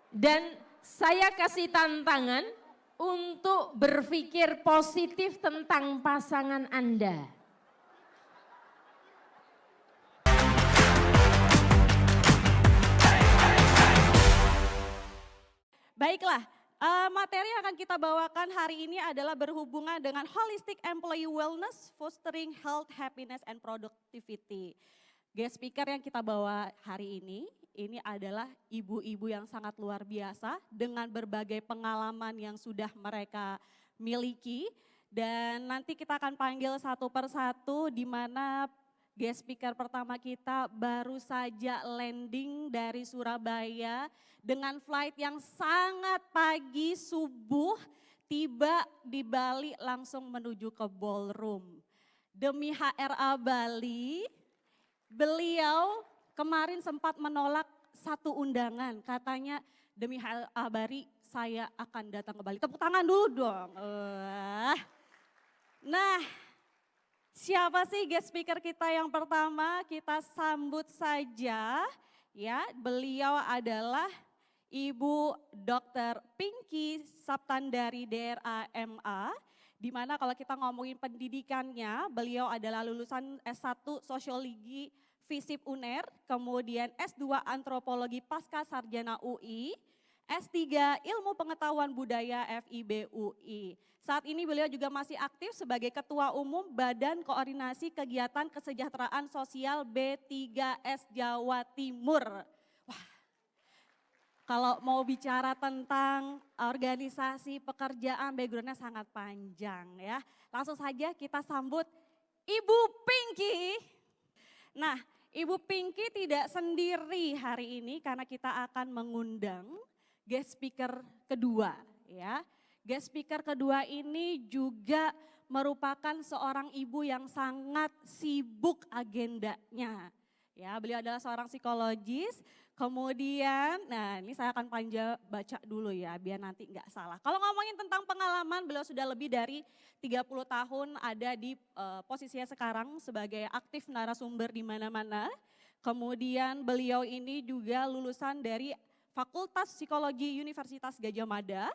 Dan saya kasih tantangan untuk berpikir positif tentang pasangan Anda. Baiklah, materi yang akan kita bawakan hari ini adalah berhubungan dengan Holistic Employee Wellness, Fostering Health, Happiness, and Productivity. Guest speaker yang kita bawa hari ini adalah ibu-ibu yang sangat luar biasa dengan berbagai pengalaman yang sudah mereka miliki. Dan nanti kita akan panggil satu persatu di mana guest speaker pertama kita baru saja landing dari Surabaya dengan flight yang sangat pagi subuh, tiba di Bali langsung menuju ke ballroom. Demi HRA Bali, beliau kemarin sempat menolak satu undangan, katanya demi HRA Bali saya akan datang ke Bali. Tepuk tangan dulu dong. Nah, siapa sih guest speaker kita yang pertama? Kita sambut saja ya. Beliau adalah Ibu Dr. Pinky Saptandari DRA MA, di mana kalau kita ngomongin pendidikannya, beliau adalah lulusan S1 Sosiologi FISIP UNER, kemudian S2 Antropologi Pasca Sarjana UI, S3 Ilmu Pengetahuan Budaya FIB UI. Saat ini beliau juga masih aktif sebagai Ketua Umum Badan Koordinasi Kegiatan Kesejahteraan Sosial B3S Jawa Timur. Wah, kalau mau bicara tentang organisasi pekerjaan, backgroundnya sangat panjang ya. Langsung saja kita sambut Ibu Pinky. Nah, Ibu Pinky tidak sendiri hari ini karena kita akan mengundang guest speaker kedua ya. Guest speaker kedua ini juga merupakan seorang ibu yang sangat sibuk agendanya. Ya, beliau adalah seorang psikologis. Kemudian, nah ini saya akan baca dulu ya biar nanti nggak salah. Kalau ngomongin tentang pengalaman, beliau sudah lebih dari 30 tahun ada di posisinya sekarang sebagai aktif narasumber di mana-mana. Kemudian beliau ini juga lulusan dari Fakultas Psikologi Universitas Gadjah Mada,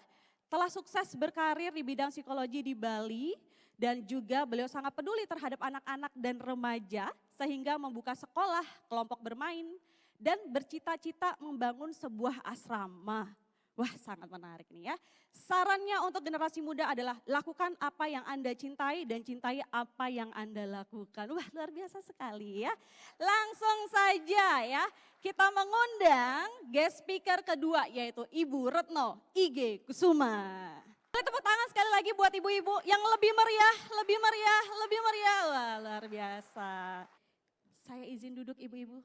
telah sukses berkarir di bidang psikologi di Bali, dan juga beliau sangat peduli terhadap anak-anak dan remaja sehingga membuka sekolah, kelompok bermain, dan bercita-cita membangun sebuah asrama. Wah, sangat menarik nih ya. Sarannya untuk generasi muda adalah lakukan apa yang Anda cintai dan cintai apa yang Anda lakukan. Wah, luar biasa sekali ya. Langsung saja ya, kita mengundang guest speaker kedua yaitu Ibu Retno IG Kusuma. Tepuk tangan sekali lagi buat ibu-ibu yang lebih meriah, lebih meriah, lebih meriah. Wah, luar biasa. Saya izin duduk ibu-ibu.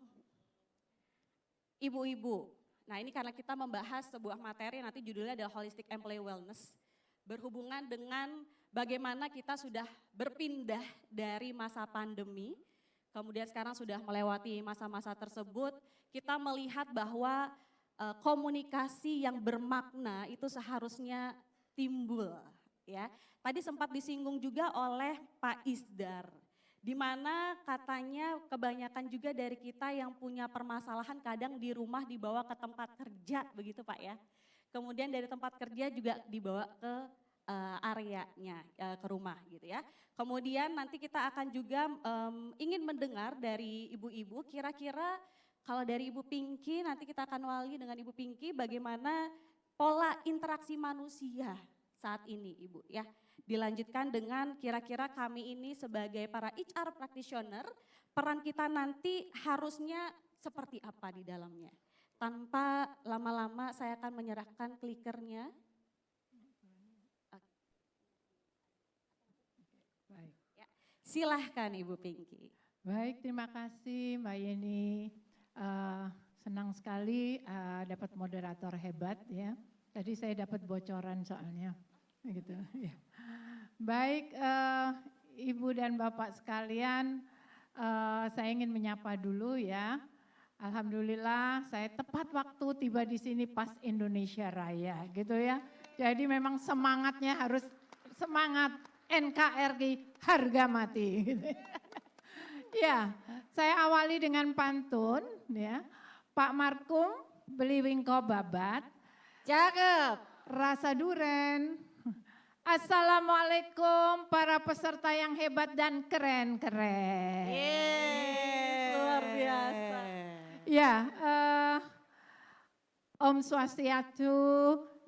Ibu-ibu, nah ini karena kita membahas sebuah materi nanti judulnya adalah Holistic Employee Wellness. Berhubungan dengan bagaimana kita sudah berpindah dari masa pandemi, kemudian sekarang sudah melewati masa-masa tersebut, kita melihat bahwa komunikasi yang bermakna itu seharusnya timbul. Ya. Tadi sempat disinggung juga oleh Pak Isdar. Di mana katanya kebanyakan juga dari kita yang punya permasalahan kadang di rumah dibawa ke tempat kerja begitu Pak ya. Kemudian dari tempat kerja juga dibawa ke areanya, ke rumah gitu ya. Kemudian nanti kita akan juga ingin mendengar dari ibu-ibu kira-kira kalau dari Ibu Pinky nanti kita akan wali dengan Ibu Pinky bagaimana pola interaksi manusia saat ini Ibu ya. Dilanjutkan dengan kira-kira kami ini sebagai para HR practitioner, peran kita nanti harusnya seperti apa di dalamnya. Tanpa lama-lama saya akan menyerahkan klikernya. Baik. Ya, silahkan Ibu Pinky. Baik, terima kasih Mbak Yeni. Senang sekali dapat moderator hebat ya. Tadi saya dapat bocoran soalnya. Gitu, ya. Baik, Ibu dan Bapak sekalian, saya ingin menyapa dulu ya. Alhamdulillah saya tepat waktu tiba di sini pas Indonesia Raya gitu ya. Jadi memang semangatnya harus semangat NKRI harga mati. Gitu. Ya, saya awali dengan pantun ya. Pak Markum Beliwingko Babat, Cakep. Rasa duren. Assalamualaikum para peserta yang hebat dan keren-keren. Luar biasa. Ya, Om Swastiastu,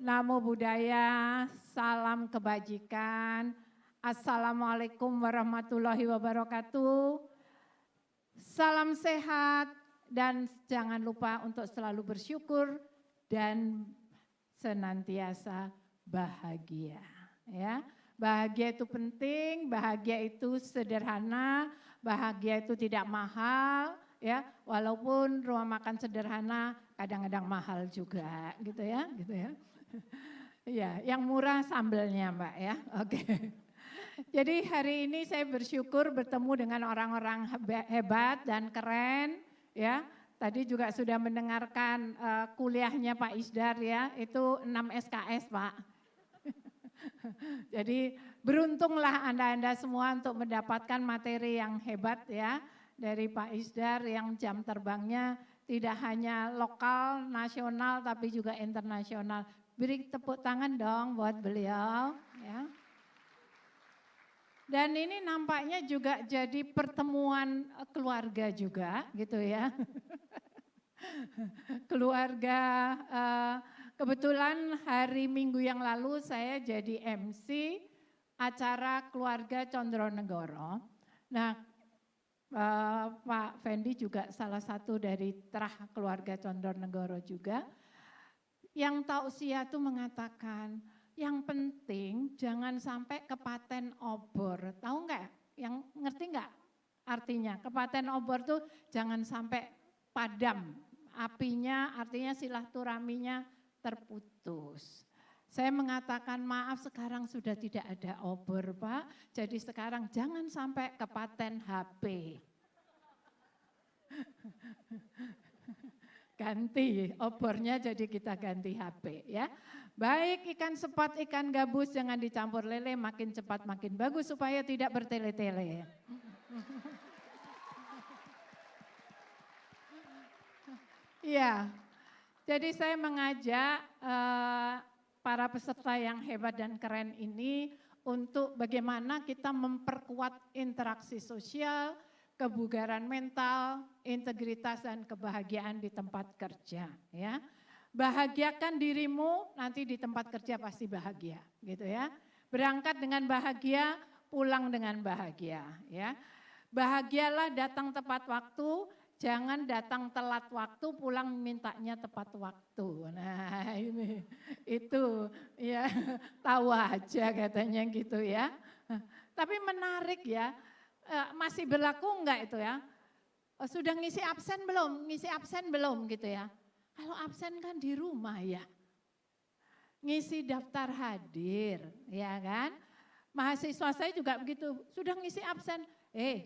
Namo Buddhaya, salam kebajikan. Assalamualaikum warahmatullahi wabarakatuh. Salam sehat dan jangan lupa untuk selalu bersyukur dan senantiasa bahagia. Ya, bahagia itu penting, bahagia itu sederhana, bahagia itu tidak mahal, ya. Walaupun rumah makan sederhana, kadang-kadang mahal juga, gitu ya. Ya, yang murah sambelnya, Mbak ya. Oke. Jadi hari ini saya bersyukur bertemu dengan orang-orang hebat dan keren, ya. Tadi juga sudah mendengarkan kuliahnya Pak Isdar ya, itu 6 SKS Pak. Jadi beruntunglah Anda-Anda semua untuk mendapatkan materi yang hebat ya dari Pak Isdar yang jam terbangnya tidak hanya lokal, nasional tapi juga internasional. Beri tepuk tangan dong buat beliau ya. Dan ini nampaknya juga jadi pertemuan keluarga juga gitu ya. Keluarga, kebetulan hari Minggu yang lalu saya jadi MC acara keluarga Condronegoro. Nah, Pak Fendi juga salah satu dari terah keluarga Condronegoro juga. Yang tausiah itu mengatakan, yang penting jangan sampai kepaten obor. Tahu enggak? Yang ngerti enggak artinya? Kepaten obor tuh jangan sampai padam. Apinya artinya silaturahminya terputus. Saya mengatakan maaf sekarang sudah tidak ada obor Pak. Jadi sekarang jangan sampai kepaten HP. Ganti obornya jadi kita ganti HP ya. Baik ikan sepat, ikan gabus jangan dicampur lele, makin cepat makin bagus supaya tidak bertele-tele. Iya, jadi saya mengajak para peserta yang hebat dan keren ini untuk bagaimana kita memperkuat interaksi sosial, kebugaran mental, integritas dan kebahagiaan di tempat kerja. Ya, bahagiakan dirimu, nanti di tempat kerja pasti bahagia, gitu ya. Berangkat dengan bahagia, pulang dengan bahagia. Ya, bahagialah datang tepat waktu. Jangan datang telat waktu, pulang mintanya tepat waktu. Nah ini, itu ya tahu aja katanya gitu ya. Tapi menarik ya, masih berlaku enggak itu ya? Sudah ngisi absen belum? Ngisi absen belum gitu ya? Kalau absen kan di rumah ya. Ngisi daftar hadir, ya kan? Mahasiswa saya juga begitu, sudah ngisi absen.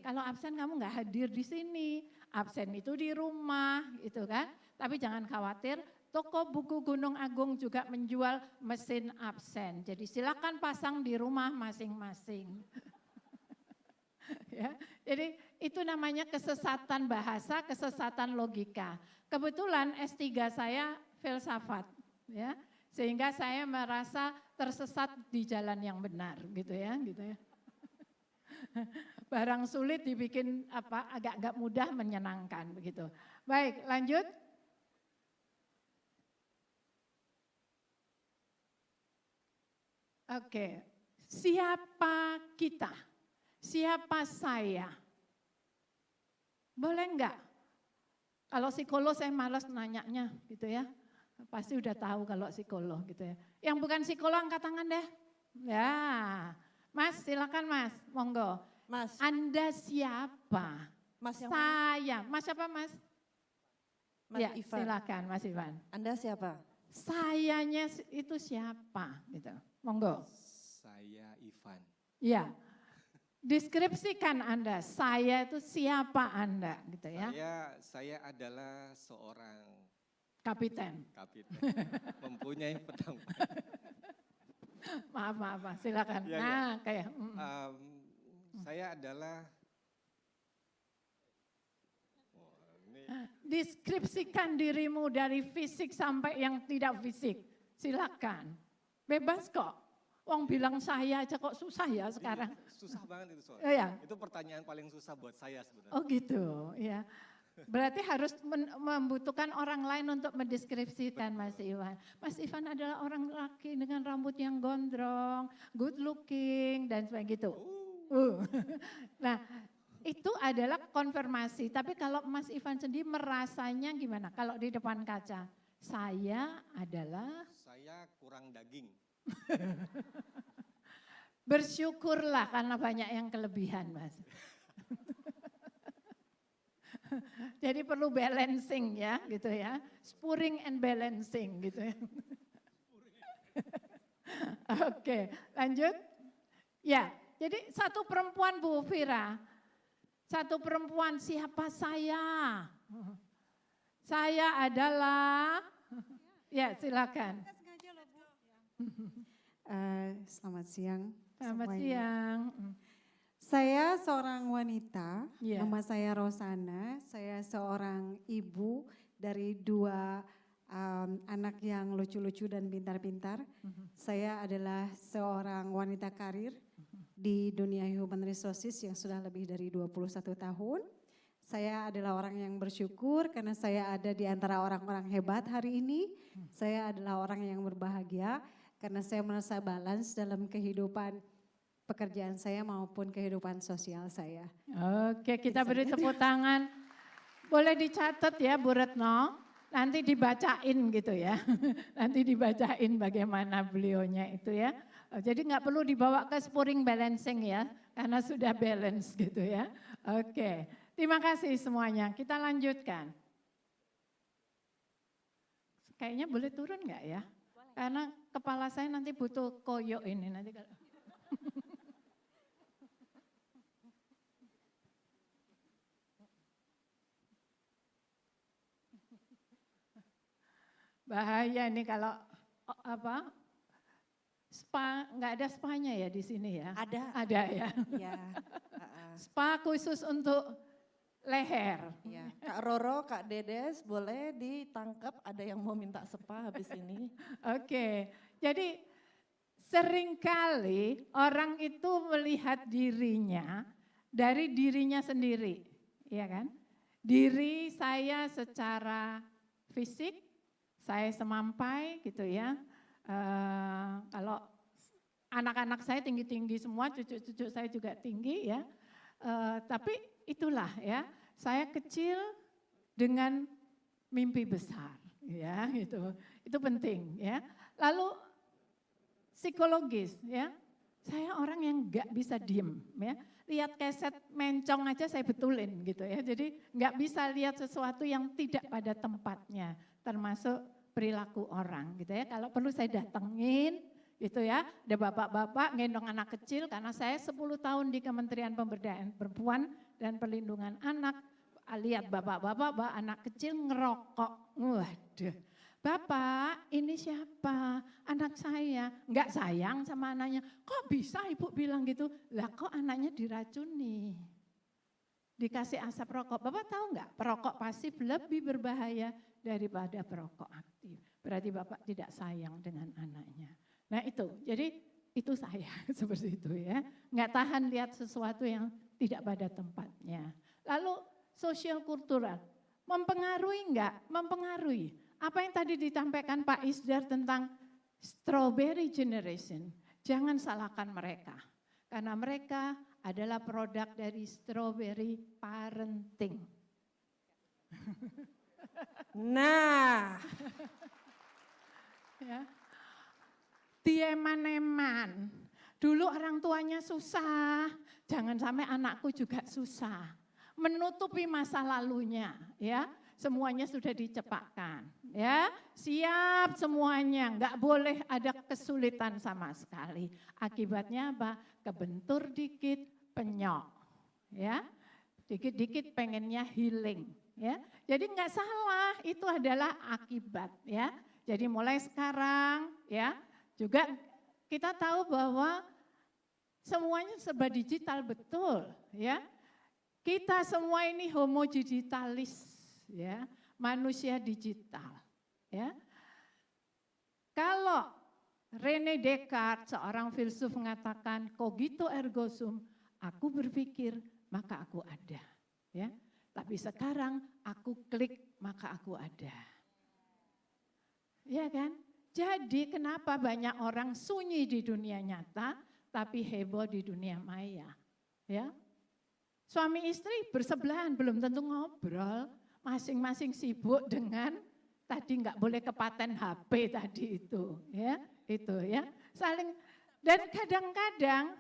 Kalau absen kamu nggak hadir di sini, absen itu di rumah, gitu kan. Tapi jangan khawatir, toko buku Gunung Agung juga menjual mesin absen. Jadi silakan pasang di rumah masing-masing. Ya, jadi itu namanya kesesatan bahasa, kesesatan logika. Kebetulan S3 saya filsafat, ya, sehingga saya merasa tersesat di jalan yang benar, gitu ya. Barang sulit dibikin agak mudah menyenangkan begitu. Baik, lanjut. Oke, siapa kita? Siapa saya? Boleh enggak? Kalau psikolog saya malas nanyanya gitu ya. Pasti udah tahu kalau psikolog gitu ya. Yang bukan psikolog angkat tangan deh. Ya, Mas silakan Mas, monggo. Mas. Anda siapa? Mas yang saya. Mas siapa Mas? Mas Ya, Ivan. silakan Mas Ivan. Anda siapa? Sayanya itu siapa? Gitu. Monggo. Saya Ivan. Ya. Deskripsikan Anda. Saya itu siapa Anda gitu ya. Saya adalah seorang Kapiten. kapiten. Mempunyai pedang. Maaf, silakan. Ya, nah, kayak saya adalah deskripsikan dirimu dari fisik sampai yang tidak fisik. silakan. Bebas kok. Wong bilang saya aja kok susah ya sekarang. Susah banget itu soalnya. Iya. Itu pertanyaan paling susah buat saya sebenarnya. Oh gitu, ya. Berarti harus membutuhkan orang lain untuk mendeskripsikan Mas Iwan. Mas Iwan adalah orang laki dengan rambut yang gondrong, good looking dan sebagainya gitu. Nah, itu adalah konfirmasi. Tapi kalau Mas Iwan sendiri merasanya gimana? Kalau di depan kaca, saya adalah Saya kurang daging. bersyukurlah karena banyak yang kelebihan, Mas. Jadi perlu balancing ya, gitu ya. Spuring and balancing gitu ya. Oke, lanjut. Ya, jadi satu perempuan Bu Fira. Satu perempuan, siapa saya? Saya adalah, ya silakan. Selamat siang. Selamat semuanya. siang. Saya seorang wanita, Iya. nama saya Rosana. Saya seorang ibu dari dua anak yang lucu-lucu dan pintar-pintar. Saya adalah seorang wanita karir di dunia human resources yang sudah lebih dari 21 tahun. Saya adalah orang yang bersyukur karena saya ada di antara orang-orang hebat hari ini. Saya adalah orang yang berbahagia karena saya merasa balance dalam kehidupan pekerjaan saya maupun kehidupan sosial saya. Oke, kita beri tepuk tangan. Boleh dicatat ya Bu Retno, nanti dibacain gitu ya. Nanti dibacain bagaimana beliaunya itu ya. Jadi nggak perlu dibawa ke spuring balancing ya, karena sudah balance gitu ya. Oke, terima kasih semuanya. Kita lanjutkan. Kayaknya boleh turun nggak ya? Karena kepala saya nanti butuh koyok ini nanti kalau. Bahaya nih kalau apa spa, nggak ada spanya ya di sini ya? Ada. Ada ya. Ya, Spa khusus untuk leher. Ya, Kak Roro, Kak Dedes boleh ditangkap, ada yang mau minta spa habis ini. Oke, jadi seringkali orang itu melihat dirinya dari dirinya sendiri, ya kan? Diri saya secara fisik, saya semampai gitu ya. Kalau anak-anak saya tinggi-tinggi semua, cucu-cucu saya juga tinggi ya. Tapi itulah ya, saya kecil dengan mimpi besar, ya gitu. Itu penting ya. Lalu psikologis ya, saya orang yang nggak bisa diem ya. Lihat keset mencong aja saya betulin gitu ya. Jadi nggak bisa lihat sesuatu yang tidak pada tempatnya, termasuk perilaku orang gitu ya. Kalau perlu saya datengin gitu ya. Ada bapak-bapak gendong anak kecil karena saya 10 tahun di Kementerian Pemberdayaan Perempuan dan Perlindungan Anak. Lihat bapak-bapak bawa anak kecil ngerokok. Waduh. Bapak, ini siapa? Anak saya. Enggak sayang sama anaknya. Kok bisa ibu bilang gitu? Lah kok anaknya diracuni? Dikasih asap rokok. Bapak tahu enggak? Perokok pasif lebih berbahaya daripada perokok aktif. Berarti bapak tidak sayang dengan anaknya. Nah itu, jadi itu saya seperti itu ya. Enggak tahan lihat sesuatu yang tidak pada tempatnya. Lalu sosial kultural, mempengaruhi enggak? Mempengaruhi. Apa yang tadi disampaikan Pak Isdar tentang strawberry generation, jangan salahkan mereka. Karena mereka adalah produk dari strawberry parenting. Nah, Ya. Dieman-eman. Dulu orang tuanya susah, jangan sampai anakku juga susah. Menutupi masa lalunya, ya. Semuanya sudah dicepakkan, ya. Siap semuanya, enggak boleh ada kesulitan sama sekali. Akibatnya apa? Kebentur dikit, penyok, ya. Dikit-dikit pengennya healing, ya. Jadi enggak salah, itu adalah akibat, ya. Jadi mulai sekarang, ya, juga kita tahu bahwa semuanya serba digital, betul, ya. Kita semua ini homo digitalis, ya, manusia digital, ya. Kalau Rene Descartes, seorang filsuf mengatakan cogito ergo sum, aku berpikir maka aku ada. Ya, tapi sekarang aku klik maka aku ada. Ya kan? Jadi kenapa banyak orang sunyi di dunia nyata tapi heboh di dunia maya? Ya. Suami istri bersebelahan belum tentu ngobrol, masing-masing sibuk dengan tadi nggak boleh kepaten HP tadi itu, ya. Itu ya. Saling dan kadang-kadang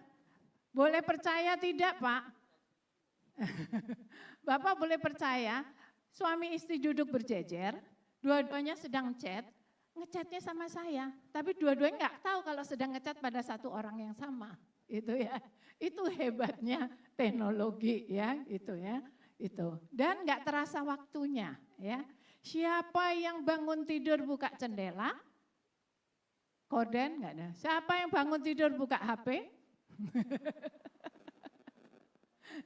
boleh percaya tidak, Pak? Bapak boleh percaya, suami istri duduk berjejer, dua-duanya sedang chat, ngechatnya sama saya, tapi dua-duanya nggak tahu kalau sedang ngechat pada satu orang yang sama, itu ya. Itu hebatnya teknologi ya, itu ya. Itu. Dan nggak terasa waktunya ya. Siapa yang bangun tidur buka jendela? Korden nggak ada. Siapa yang bangun tidur buka HP?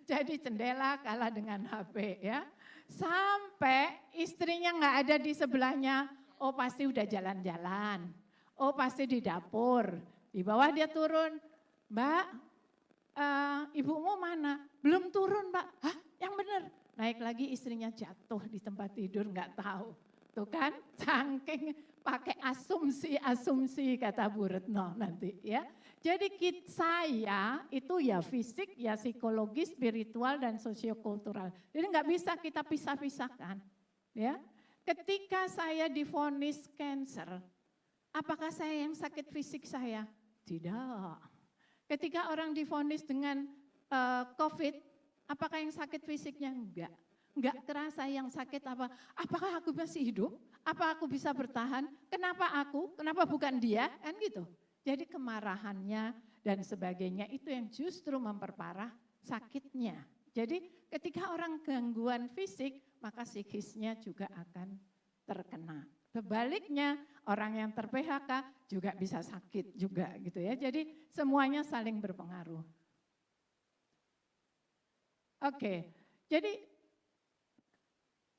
Jadi jendela kalah dengan HP ya. Sampai istrinya nggak ada di sebelahnya, oh pasti udah jalan-jalan. Oh pasti di dapur. Di bawah dia turun, Mbak, ibumu mana? Belum turun, Mbak. Hah, yang benar. Naik lagi istrinya jatuh di tempat tidur, nggak tahu. Tuh kan, saking pakai asumsi kata Bu Retno nanti ya. Jadi saya itu ya fisik, ya psikologi, spiritual dan sosiokultural. Jadi nggak bisa kita pisah-pisahkan. Ya, ketika saya divonis cancer, apakah saya yang sakit fisik saya? Tidak. Ketika orang divonis dengan COVID, apakah yang sakit fisiknya? Enggak. Enggak terasa yang sakit apa. Apakah aku masih hidup? Apa aku bisa bertahan? Kenapa aku? Kenapa bukan dia? Kan gitu. Jadi kemarahannya dan sebagainya itu yang justru memperparah sakitnya. Jadi ketika orang gangguan fisik, maka psikisnya juga akan terkena. Sebaliknya orang yang ter-PHK juga bisa sakit juga gitu ya. Jadi semuanya saling berpengaruh. Oke, jadi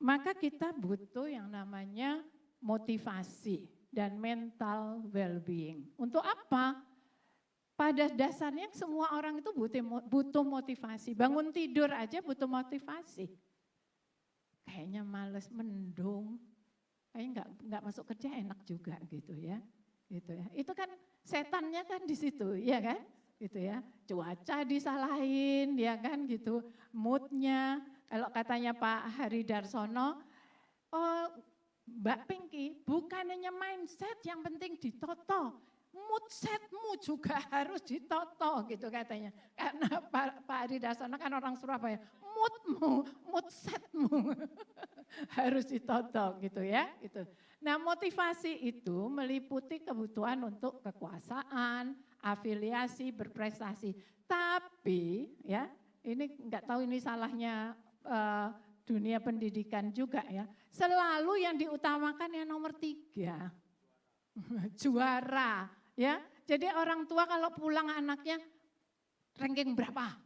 maka kita butuh yang namanya motivasi dan mental well-being. Untuk apa? Pada dasarnya semua orang itu butuh motivasi. Bangun tidur aja butuh motivasi. Kayaknya males, mendung, kayaknya nggak masuk kerja enak juga gitu ya. Gitu ya. Itu kan setannya kan di situ, ya kan? Gitu ya. Cuaca disalahin, ya kan gitu. Moodnya, kalau katanya Pak Hari Darsono, oh Mbak Pinky, bukan hanya mindset yang penting ditoto, mood setmu juga harus ditoto gitu katanya. Karena Pak Hari Darsono kan orang Surabaya, mood setmu harus ditoto gitu ya. Gitu. Nah motivasi itu meliputi kebutuhan untuk kekuasaan, afiliasi, berprestasi. Tapi ya ini enggak tahu ini salahnya dunia pendidikan juga ya. Selalu yang diutamakan yang nomor 3. Juara ya. Jadi orang tua kalau pulang anaknya ranking berapa?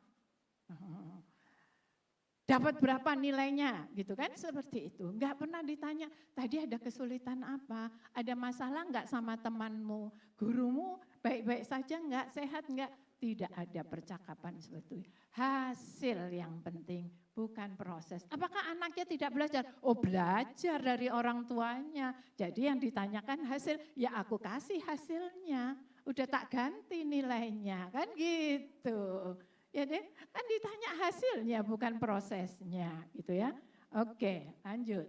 Dapat berapa nilainya gitu kan seperti itu. Enggak pernah ditanya tadi ada kesulitan apa, ada masalah enggak sama temanmu, gurumu baik-baik saja enggak, sehat enggak. Tidak ada percakapan seperti itu. Hasil yang penting, bukan proses. Apakah anaknya tidak belajar? Oh belajar dari orang tuanya. Jadi yang ditanyakan hasil, ya aku kasih hasilnya. Udah tak ganti nilainya, kan gitu. Ya deh, kan ditanya hasilnya bukan prosesnya gitu ya. Oke, lanjut.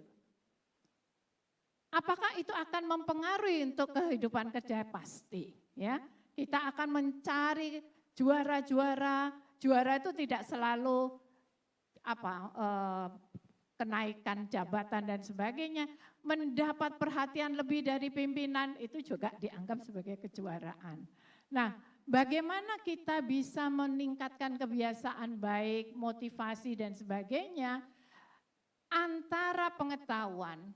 Apakah itu akan mempengaruhi untuk kehidupan kerja? Pasti ya. Kita akan mencari juara-juara. Juara itu tidak selalu kenaikan jabatan dan sebagainya. Mendapat perhatian lebih dari pimpinan itu juga dianggap sebagai kejuaraan. Nah, bagaimana kita bisa meningkatkan kebiasaan baik, motivasi dan sebagainya antara pengetahuan,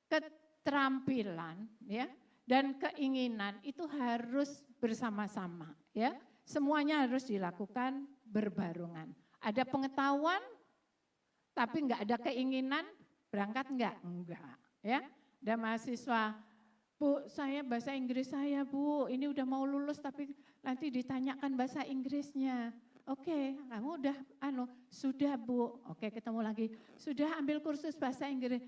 keterampilan ya dan keinginan itu harus bersama-sama ya. Semuanya harus dilakukan berbarengan. Ada pengetahuan tapi enggak ada keinginan, berangkat enggak? Enggak ya. Ada mahasiswa Bu, saya bahasa Inggris saya Bu, ini udah mau lulus tapi nanti ditanyakan bahasa Inggrisnya. Oke, kamu udah sudah Bu. Oke, ketemu lagi. Sudah ambil kursus bahasa Inggris.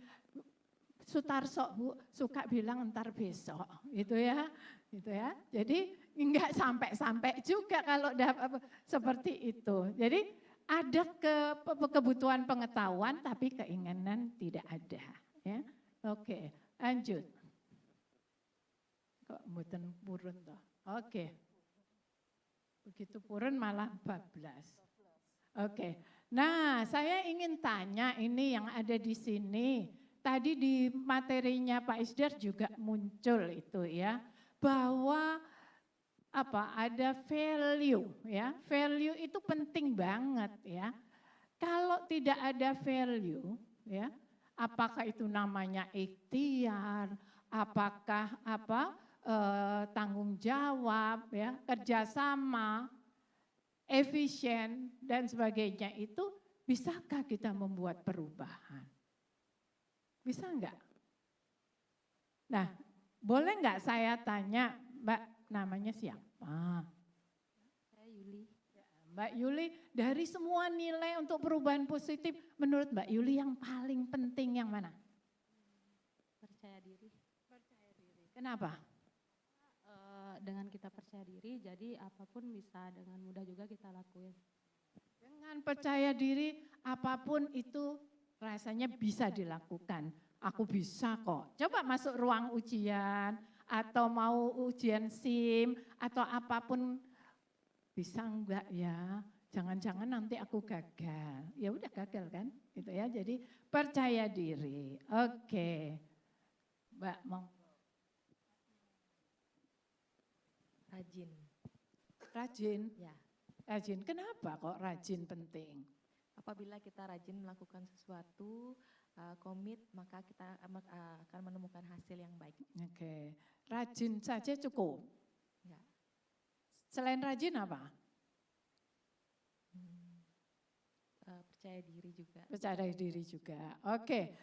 Sutarso Bu, suka bilang entar besok, gitu ya. Gitu ya. Jadi enggak sampai-sampai juga kalau seperti itu. Jadi ada kebutuhan pengetahuan tapi keinginan tidak ada, ya. Oke, lanjut. Kok mboten purun toh? Oke. Begitu purun malah bablas. Oke. Nah, saya ingin tanya ini yang ada di sini. Tadi di materinya Pak Isdar juga muncul itu ya, bahwa ada value ya. Value itu penting banget ya. Kalau tidak ada value ya, apakah itu namanya ikhtiar, apakah tanggung jawab, ya, kerjasama, efisien dan sebagainya itu, bisakah kita membuat perubahan? Bisa enggak? Nah, boleh enggak saya tanya, Mbak namanya siapa? Saya Yuli. Mbak Yuli, dari semua nilai untuk perubahan positif, menurut Mbak Yuli yang paling penting yang mana? Percaya diri. Kenapa? Dengan kita percaya diri, jadi apapun bisa dengan mudah juga kita lakuin. Dengan percaya diri, apapun itu rasanya bisa dilakukan. Aku bisa kok. Coba masuk ruang ujian, atau mau ujian SIM, atau apapun, bisa enggak ya? Jangan-jangan nanti aku gagal. Ya udah gagal kan, gitu ya. Jadi percaya diri. Oke, Mbak mau. Rajin. Rajin? Ya. Rajin, kenapa kok rajin penting? Apabila kita rajin melakukan sesuatu, komit, maka kita akan menemukan hasil yang baik. Oke, rajin saja cukup. Ya. Selain rajin apa? Percaya diri juga. Percaya diri juga. Oke,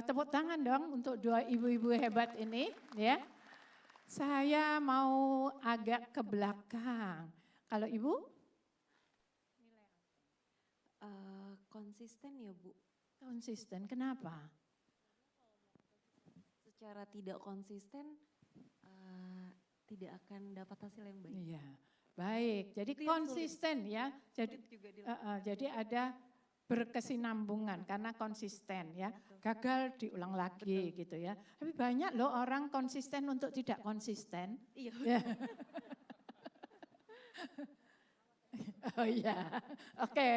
tepuk tangan dong untuk dua ibu-ibu hebat ini ya. Saya mau agak ke belakang. Kalau Ibu? Konsisten ya Bu. Konsisten, kenapa? Secara tidak konsisten tidak akan dapat hasil yang baik. Iya, baik. Jadi Itu yang konsisten ya. Jadi, Sulit juga jadi ada berkesinambungan karena konsisten ya. Gagal diulang lagi gitu ya. Tapi banyak loh orang konsisten untuk tidak konsisten. Iya. Ya. Oh iya, oke.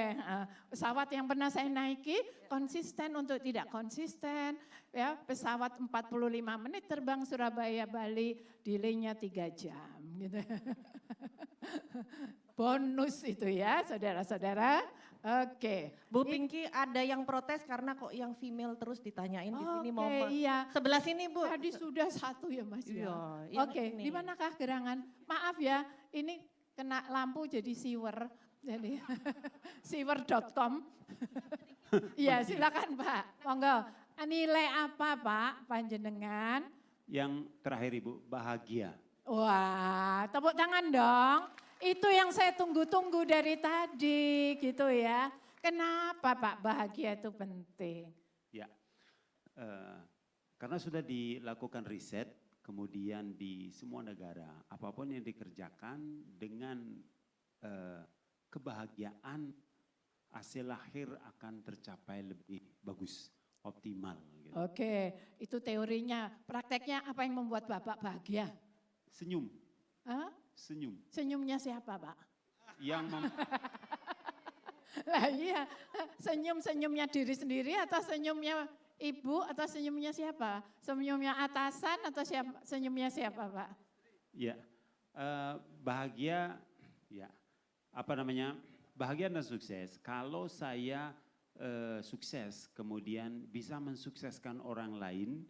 Pesawat yang pernah saya naiki konsisten untuk tidak konsisten. Ya, pesawat 45 menit terbang Surabaya Bali, delaynya 3 jam. Gitu. Bonus itu ya, saudara-saudara. Oke. Bu Pinky ada yang protes karena kok yang female terus ditanyain di sini mau iya. sebelah sini Bu. Tadi sudah satu ya Mas ya. Iya, Oke, ini. di manakah gerangan? Maaf ya, ini kena lampu jadi siwer. Jadi siwer.com. Iya, silakan Pak. Monggo. Nilai apa Pak panjenengan? Yang terakhir Ibu, bahagia. Wah, tepuk tangan dong. Itu yang saya tunggu-tunggu dari tadi gitu ya. Kenapa Pak bahagia itu penting? Ya, karena sudah dilakukan riset, kemudian di semua negara, apapun yang dikerjakan dengan kebahagiaan, hasil lahir akan tercapai lebih bagus, optimal. Gitu. Oke, itu teorinya. Prakteknya apa yang membuat Bapak bahagia? Senyum, Hah? senyum. Senyumnya siapa Pak? Yang Lah iya, senyum-senyumnya diri sendiri atau senyumnya ibu atau senyumnya siapa? Senyumnya atasan atau senyumnya siapa Pak? ya, bahagia, ya, bahagia dan sukses. Kalau saya sukses, kemudian bisa mensukseskan orang lain,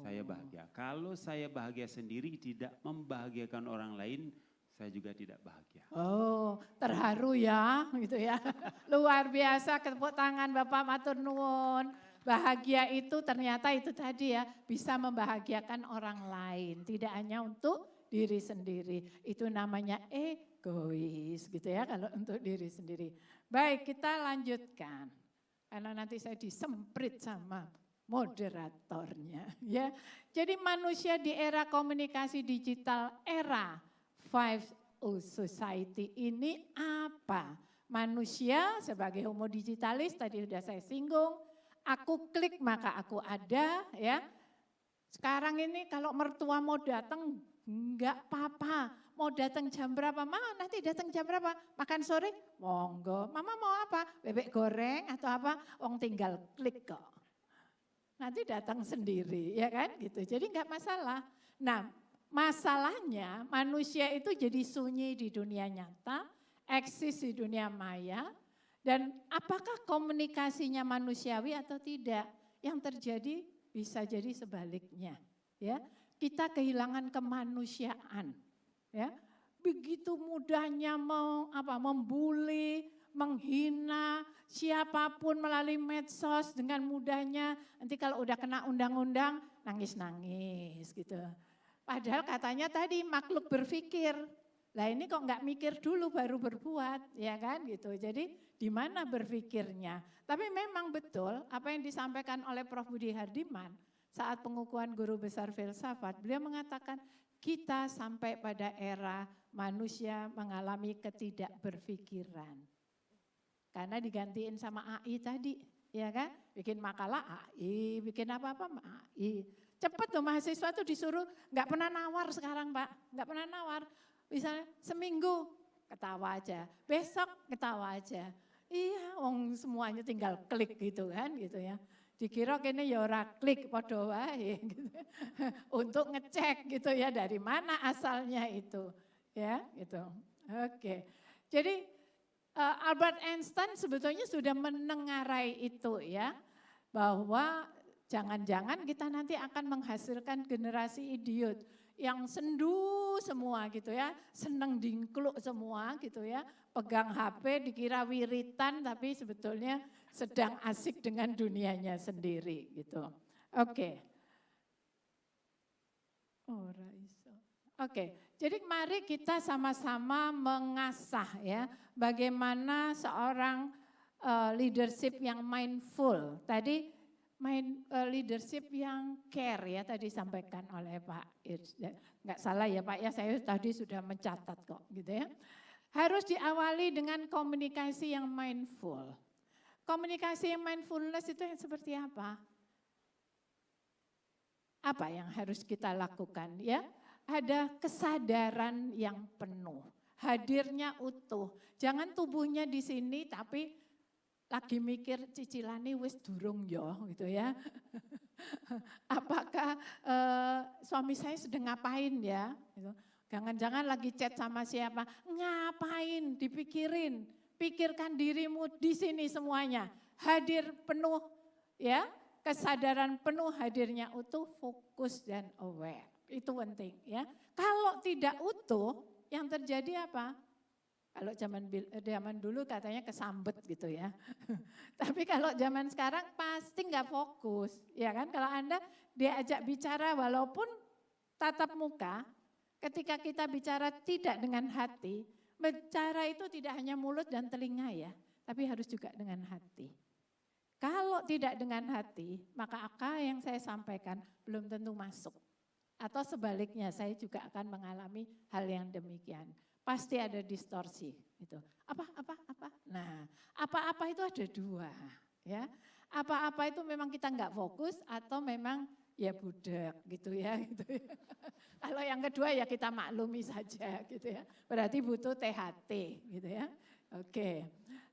saya bahagia. Kalau saya bahagia sendiri, tidak membahagiakan orang lain, saya juga tidak bahagia. Oh, terharu ya, gitu ya. Luar biasa, tepuk tangan Bapak matur nuwun. Bahagia itu ternyata itu tadi ya, bisa membahagiakan orang lain, tidak hanya untuk diri sendiri. Itu namanya egois gitu ya kalau untuk diri sendiri. Baik, kita lanjutkan. Karena nanti saya disemprit sama moderatornya ya. Jadi manusia di era komunikasi digital, era 5 society ini apa? Manusia sebagai homo digitalis tadi sudah saya singgung, aku klik maka aku ada ya. Sekarang ini kalau mertua mau datang enggak apa-apa, mau datang jam berapa, Ma nanti datang jam berapa, makan sore, monggo, Mama mau apa, bebek goreng atau apa, wong tinggal klik kok. Nanti datang sendiri ya kan gitu, jadi enggak masalah. Nah masalahnya manusia itu jadi sunyi di dunia nyata, eksis di dunia maya, dan apakah komunikasinya manusiawi atau tidak? Yang terjadi bisa jadi sebaliknya, ya. Kita kehilangan kemanusiaan, ya. Begitu mudahnya membuli, menghina siapapun melalui medsos dengan mudahnya. Nanti kalau udah kena undang-undang nangis-nangis gitu. Padahal katanya tadi makhluk berpikir. Lah ini kok nggak mikir dulu baru berbuat, ya kan gitu. Jadi di mana berpikirnya? Tapi memang betul apa yang disampaikan oleh Prof. Budi Hardiman saat pengukuhan guru besar filsafat. Beliau mengatakan kita sampai pada era manusia mengalami ketidakberpikiran. Karena digantiin sama AI tadi, ya kan? Bikin makalah AI, bikin apa-apa AI. Cepet tuh mahasiswa tuh disuruh, nggak pernah nawar sekarang Pak, nggak pernah nawar. Misalnya seminggu ketawa aja, besok ketawa aja. Iya, semuanya tinggal klik gitu kan, gitu ya. Dikira kene ya ora klik padha wae gitu. Untuk ngecek gitu ya dari mana asalnya itu, ya gitu. Oke. Jadi Albert Einstein sebetulnya sudah menengarai itu ya, bahwa jangan-jangan kita nanti akan menghasilkan generasi idiot yang sendu semua gitu ya, seneng dingkluk semua gitu ya, pegang HP dikira wiritan tapi sebetulnya sedang asik dengan dunianya sendiri gitu. Oke. Oke, jadi mari kita sama-sama mengasah ya bagaimana seorang leadership yang mindful. Tadi leadership yang care ya tadi disampaikan oleh Pak Irz. Enggak salah ya Pak ya, saya tadi sudah mencatat kok gitu ya. Harus diawali dengan komunikasi yang mindful. Komunikasi yang mindfulness itu yang seperti apa? Apa yang harus kita lakukan ya? Ada kesadaran yang penuh, hadirnya utuh. Jangan tubuhnya di sini tapi lagi mikir cicilane wis durung ya gitu ya. Apakah suami saya sedang ngapain ya? Gitu. Jangan-jangan lagi chat sama siapa, ngapain dipikirin, pikirkan dirimu di sini semuanya. Hadir penuh ya, kesadaran penuh, hadirnya utuh, fokus dan aware. Itu penting ya. Kalau tidak utuh, yang terjadi apa? Kalau zaman dulu katanya kesambet gitu ya. Tapi kalau zaman sekarang pasti nggak fokus, ya kan? Kalau Anda diajak bicara walaupun tatap muka, ketika kita bicara tidak dengan hati, bicara itu tidak hanya mulut dan telinga ya, tapi harus juga dengan hati. Kalau tidak dengan hati, maka apa yang saya sampaikan belum tentu masuk. Atau sebaliknya, saya juga akan mengalami hal yang demikian. Pasti ada distorsi gitu. Apa? Nah, apa-apa itu ada dua ya. Apa-apa itu memang kita nggak fokus atau memang ya budak gitu ya. Gitu ya. Kalau yang kedua ya kita maklumi saja gitu ya. Berarti butuh THT gitu ya. Oke.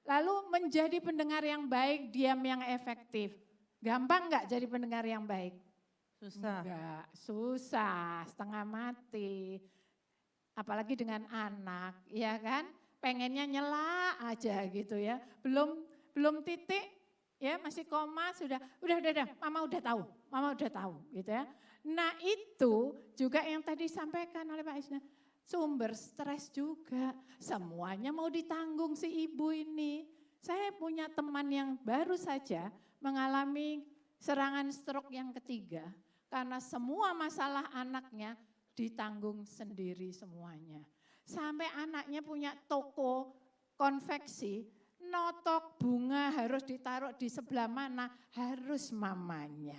Lalu menjadi pendengar yang baik, diam yang efektif. Gampang nggak jadi pendengar yang baik? Susah. Enggak, susah, setengah mati. Apalagi dengan anak, ya kan? Pengennya nyela aja gitu ya. Belum titik, ya masih koma sudah, mama udah tahu gitu ya. Nah itu juga yang tadi disampaikan oleh Pak Isna, sumber stres juga. Semuanya mau ditanggung si ibu ini. Saya punya teman yang baru saja mengalami Serangan stroke yang ketiga, karena semua masalah anaknya ditanggung sendiri semuanya. Sampai anaknya punya toko konveksi, notok bunga harus ditaruh di sebelah mana, harus mamanya.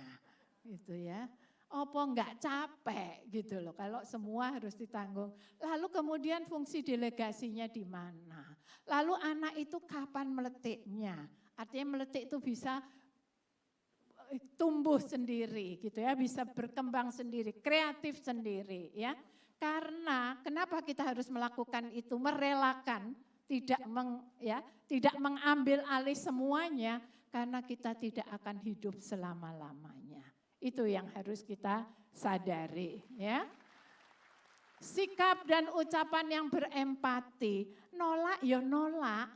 Gitu ya. Apa enggak capek gitu loh kalau semua harus ditanggung. Lalu kemudian fungsi delegasinya di mana? Lalu anak itu kapan meletiknya? Artinya meletik itu bisa tumbuh sendiri gitu ya, bisa berkembang sendiri, kreatif sendiri ya. Karena kenapa kita harus melakukan itu, merelakan, tidak mengambil alih semuanya, karena kita tidak akan hidup selama-lamanya. Itu yang harus kita sadari ya. Sikap dan ucapan yang berempati, nolak ya nolak.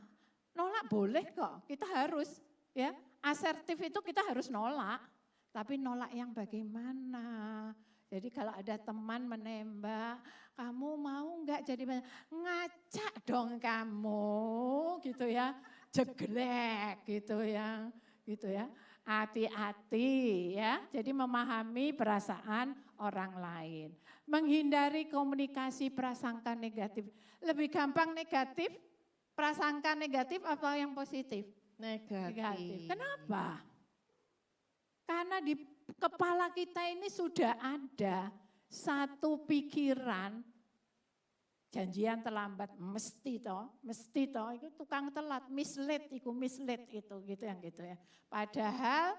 Nolak boleh kok, kita harus ya. Asertif itu kita harus nolak, tapi nolak yang bagaimana? Jadi kalau ada teman menembak, kamu mau enggak jadi ngacak dong kamu gitu ya. Jeglek gitu ya. Gitu ya. Hati-hati ya. Jadi memahami perasaan orang lain. Menghindari komunikasi prasangka negatif. Lebih gampang negatif, prasangka negatif atau yang positif? Negatif. Kenapa? Karena di kepala kita ini sudah ada satu pikiran, janjian terlambat, mesti toh, itu tukang telat, mislead itu gitu yang gitu ya. Padahal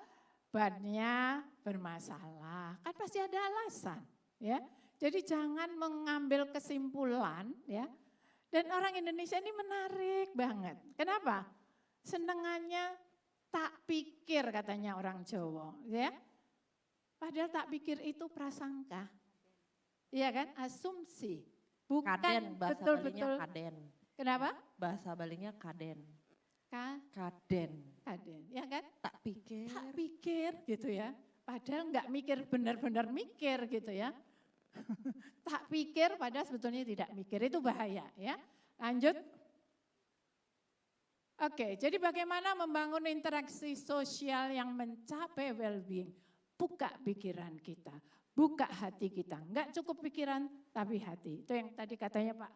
bannya bermasalah, kan pasti ada alasan ya. Jadi jangan mengambil kesimpulan ya. Dan orang Indonesia ini menarik banget. Kenapa? Senengannya tak pikir katanya orang Jawa, ya. Padahal tak pikir itu prasangka. Iya kan? Asumsi. Bukan Kaden, bahasa betul-betul. Balinya kaden. Kenapa? Bahasa Balinya kaden. Kaden. Kaden, ya kan? Tak pikir. Tak pikir gitu ya. Padahal enggak mikir, benar-benar mikir gitu ya. Tak pikir padahal sebetulnya tidak mikir, itu bahaya ya. Lanjut. Oke, jadi bagaimana membangun interaksi sosial yang mencapai well-being? Buka pikiran kita, buka hati kita. Enggak cukup pikiran, tapi hati. Itu yang tadi katanya Pak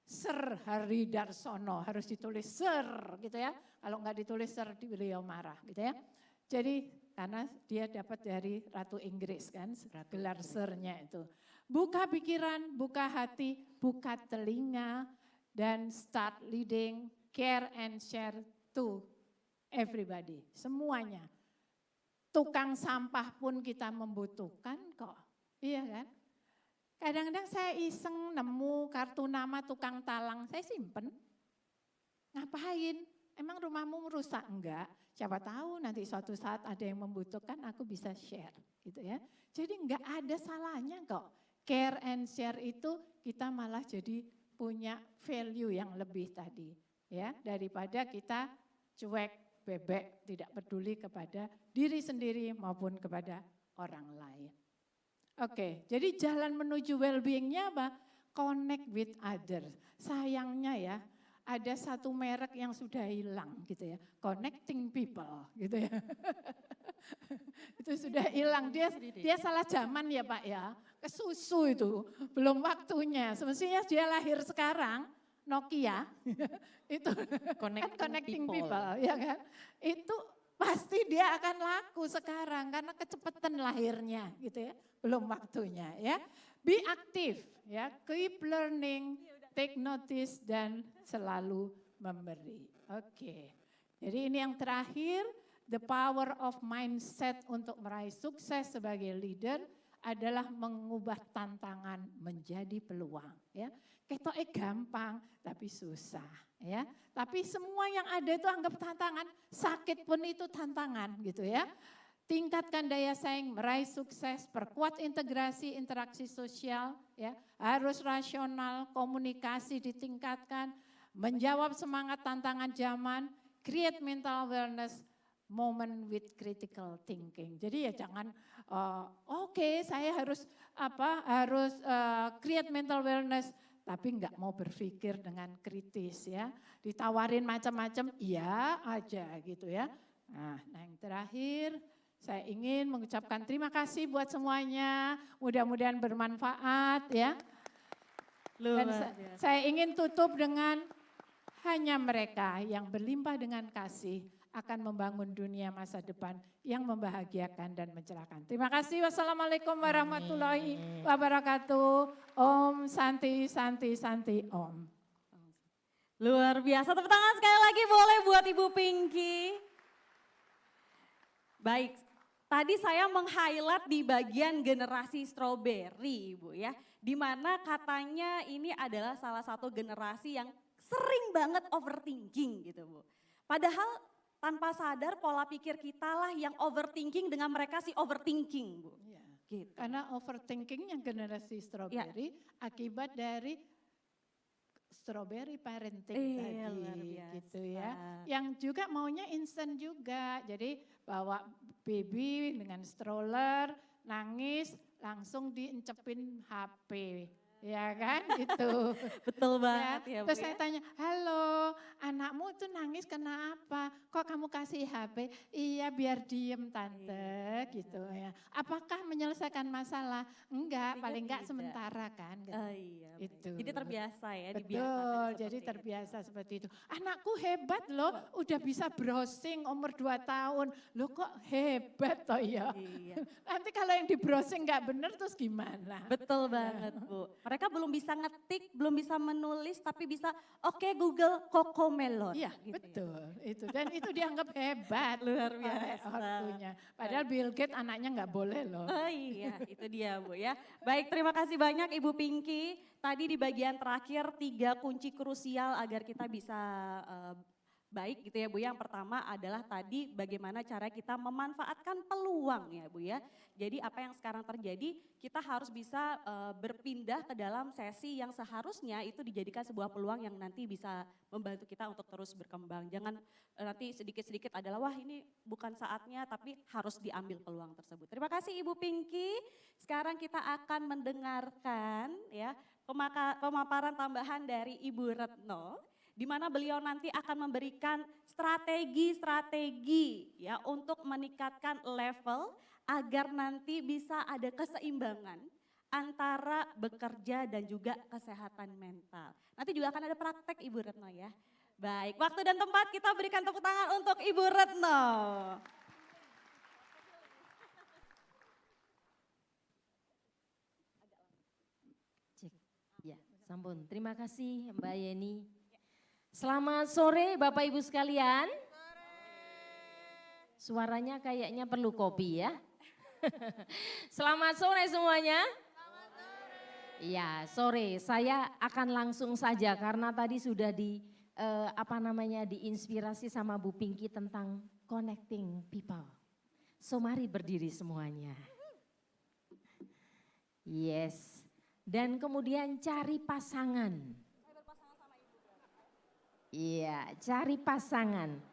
Sir Hari Darsono, harus ditulis Sir gitu ya. Kalau enggak ditulis Sir, beliau marah gitu ya. Jadi karena dia dapat dari Ratu Inggris kan, gelar Sir-nya itu. Buka pikiran, buka hati, buka telinga, dan start leading, care and share to everybody, semuanya. Tukang sampah pun kita membutuhkan kok, iya kan? Kadang-kadang saya iseng nemu kartu nama tukang talang, saya simpen. Ngapain? Emang rumahmu rusak? Enggak, siapa tahu nanti suatu saat ada yang membutuhkan, aku bisa share gitu ya. Jadi enggak ada salahnya kok. Care and share itu kita malah jadi punya value yang lebih tadi. Ya, daripada kita cuek, bebek, tidak peduli kepada diri sendiri maupun kepada orang lain. Oke, jadi jalan menuju well-being-nya apa? Connect with others. Sayangnya ya, ada satu merek yang sudah hilang gitu ya, connecting people gitu ya. Itu sudah hilang, dia salah zaman ya Pak ya, kesusu itu, belum waktunya. Semestinya dia lahir sekarang, Nokia, itu connecting people, ya kan? Itu pasti dia akan laku sekarang karena kecepatan lahirnya gitu ya, belum waktunya ya. Be aktif ya, keep learning, take notice dan selalu memberi. Oke. Jadi ini yang terakhir, the power of mindset untuk meraih sukses sebagai leader adalah mengubah tantangan menjadi peluang ya. Ketoknya gampang tapi susah ya. Tapi semua yang ada itu anggap tantangan, sakit pun itu tantangan gitu ya. Tingkatkan daya saing, meraih sukses, perkuat integrasi, interaksi sosial ya. Harus rasional, komunikasi ditingkatkan, menjawab semangat tantangan zaman, create mental wellness, moment with critical thinking. Jadi ya jangan oke, saya harus create mental wellness tapi enggak mau berpikir dengan kritis ya. Ditawarin macam-macam iya aja gitu ya. Nah, yang terakhir Saya ingin mengucapkan terima kasih buat semuanya, mudah-mudahan bermanfaat ya. Dan saya ingin tutup dengan hanya mereka yang berlimpah dengan kasih akan membangun dunia masa depan yang membahagiakan dan mencerahkan. Terima kasih. Wassalamualaikum warahmatullahi wabarakatuh. Om Santi Santi Santi Om. Luar biasa, tepuk tangan sekali lagi boleh buat Ibu Pinky. Baik, tadi saya meng-highlight di bagian generasi strawberry Ibu ya. Di mana katanya ini adalah salah satu generasi yang sering banget overthinking gitu Bu. Padahal tanpa sadar pola pikir kita lah yang overthinking dengan mereka sih overthinking Bu. Ya. Gitu. Karena overthinking yang generasi strawberry akibat dari strawberry parenting tadi gitu ya. Yang juga maunya instan juga. Jadi bawa baby dengan stroller, nangis, langsung diencepin HP. Ya kan gitu. Betul banget ya Bu. Terus saya tanya, halo anakmu itu nangis kenapa? Kok kamu kasih HP? Iya biar diem tante gitu ya. Apakah menyelesaikan masalah? Enggak, paling enggak sementara kan. Gitu. Iya. Itu. Jadi terbiasa ya. Betul, jadi terbiasa seperti itu. Anakku hebat loh, udah bisa browsing umur 2 tahun. Loh kok hebat toh ya. Iya. Nanti kalau yang di browsing enggak bener terus gimana? Betul banget Bu. Mereka belum bisa ngetik, belum bisa menulis, tapi bisa oke Google Cocomelon. Iya gitu betul, ya. itu dan itu dianggap hebat Luar oleh biasa. ortunya. Padahal Bill Gates anaknya nggak boleh loh. Oh iya, itu dia Bu ya. Baik, terima kasih banyak Ibu Pinky. Tadi di bagian terakhir 3 kunci krusial agar kita bisa baik gitu ya Bu. Yang pertama adalah tadi bagaimana cara kita memanfaatkan peluang ya Bu ya. Jadi apa yang sekarang terjadi kita harus bisa berpindah ke dalam sesi yang seharusnya itu dijadikan sebuah peluang yang nanti bisa membantu kita untuk terus berkembang. Jangan nanti sedikit-sedikit adalah wah ini bukan saatnya tapi harus diambil peluang tersebut. Terima kasih Ibu Pinky. Sekarang kita akan mendengarkan ya pemaparan tambahan dari Ibu Retno, di mana beliau nanti akan memberikan strategi-strategi ya untuk meningkatkan level agar nanti bisa ada keseimbangan antara bekerja dan juga kesehatan mental. Nanti juga akan ada praktek Ibu Retno ya. Baik, waktu dan tempat kita berikan tepuk tangan untuk Ibu Retno. Ya, sampun. Terima kasih Mbak Yeni. Selamat sore Bapak Ibu sekalian. Suaranya kayaknya perlu kopi ya. Selamat sore semuanya. Iya, sore. Saya akan langsung saja karena tadi sudah diinspirasi sama Bu Pinky tentang connecting people. So mari berdiri semuanya. Yes. Dan kemudian cari pasangan. Iya, cari pasangan.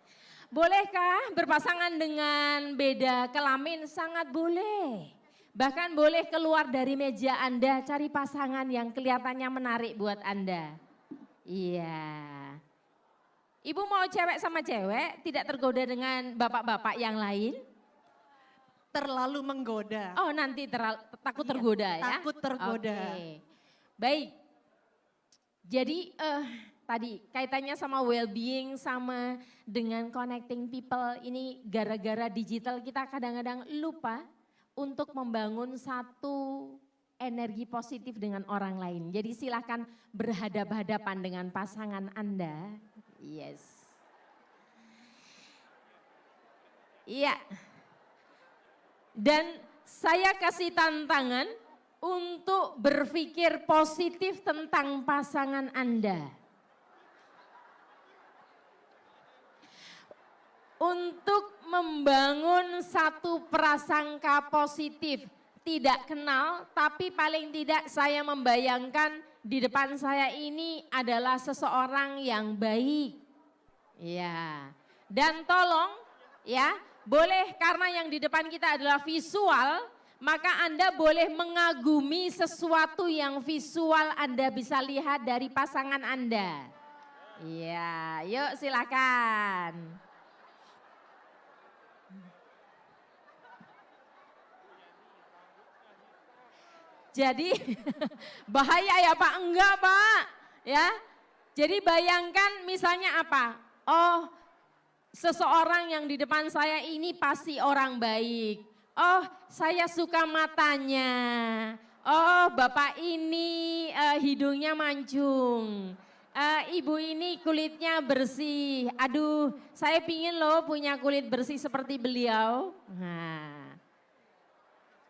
Bolehkah berpasangan dengan beda kelamin? Sangat boleh. Bahkan boleh keluar dari meja Anda cari pasangan yang kelihatannya menarik buat Anda. Iya. Ibu mau cewek sama cewek, tidak tergoda dengan bapak-bapak yang lain? Terlalu menggoda. Oh nanti takut tergoda ya? Takut tergoda. Oke. Baik. Jadi tadi kaitannya sama well-being sama dengan connecting people ini gara-gara digital kita kadang-kadang lupa untuk membangun satu energi positif dengan orang lain. Jadi silakan berhadapan-hadapan dengan pasangan Anda. Yes. Iya. Dan saya kasih tantangan untuk berpikir positif tentang pasangan Anda. Untuk membangun satu prasangka positif. Tidak kenal, tapi paling tidak saya membayangkan di depan saya ini adalah seseorang yang baik. Ya, dan tolong ya, boleh karena yang di depan kita adalah visual, maka Anda boleh mengagumi sesuatu yang visual Anda bisa lihat dari pasangan Anda. Iya, yuk silakan. Jadi bahaya ya Pak? Enggak Pak. Ya. Jadi bayangkan misalnya apa? Oh, seseorang yang di depan saya ini pasti orang baik. Oh, saya suka matanya. Oh, Bapak ini hidungnya mancung. Ibu ini kulitnya bersih. Aduh, saya pingin loh punya kulit bersih seperti beliau. Nah.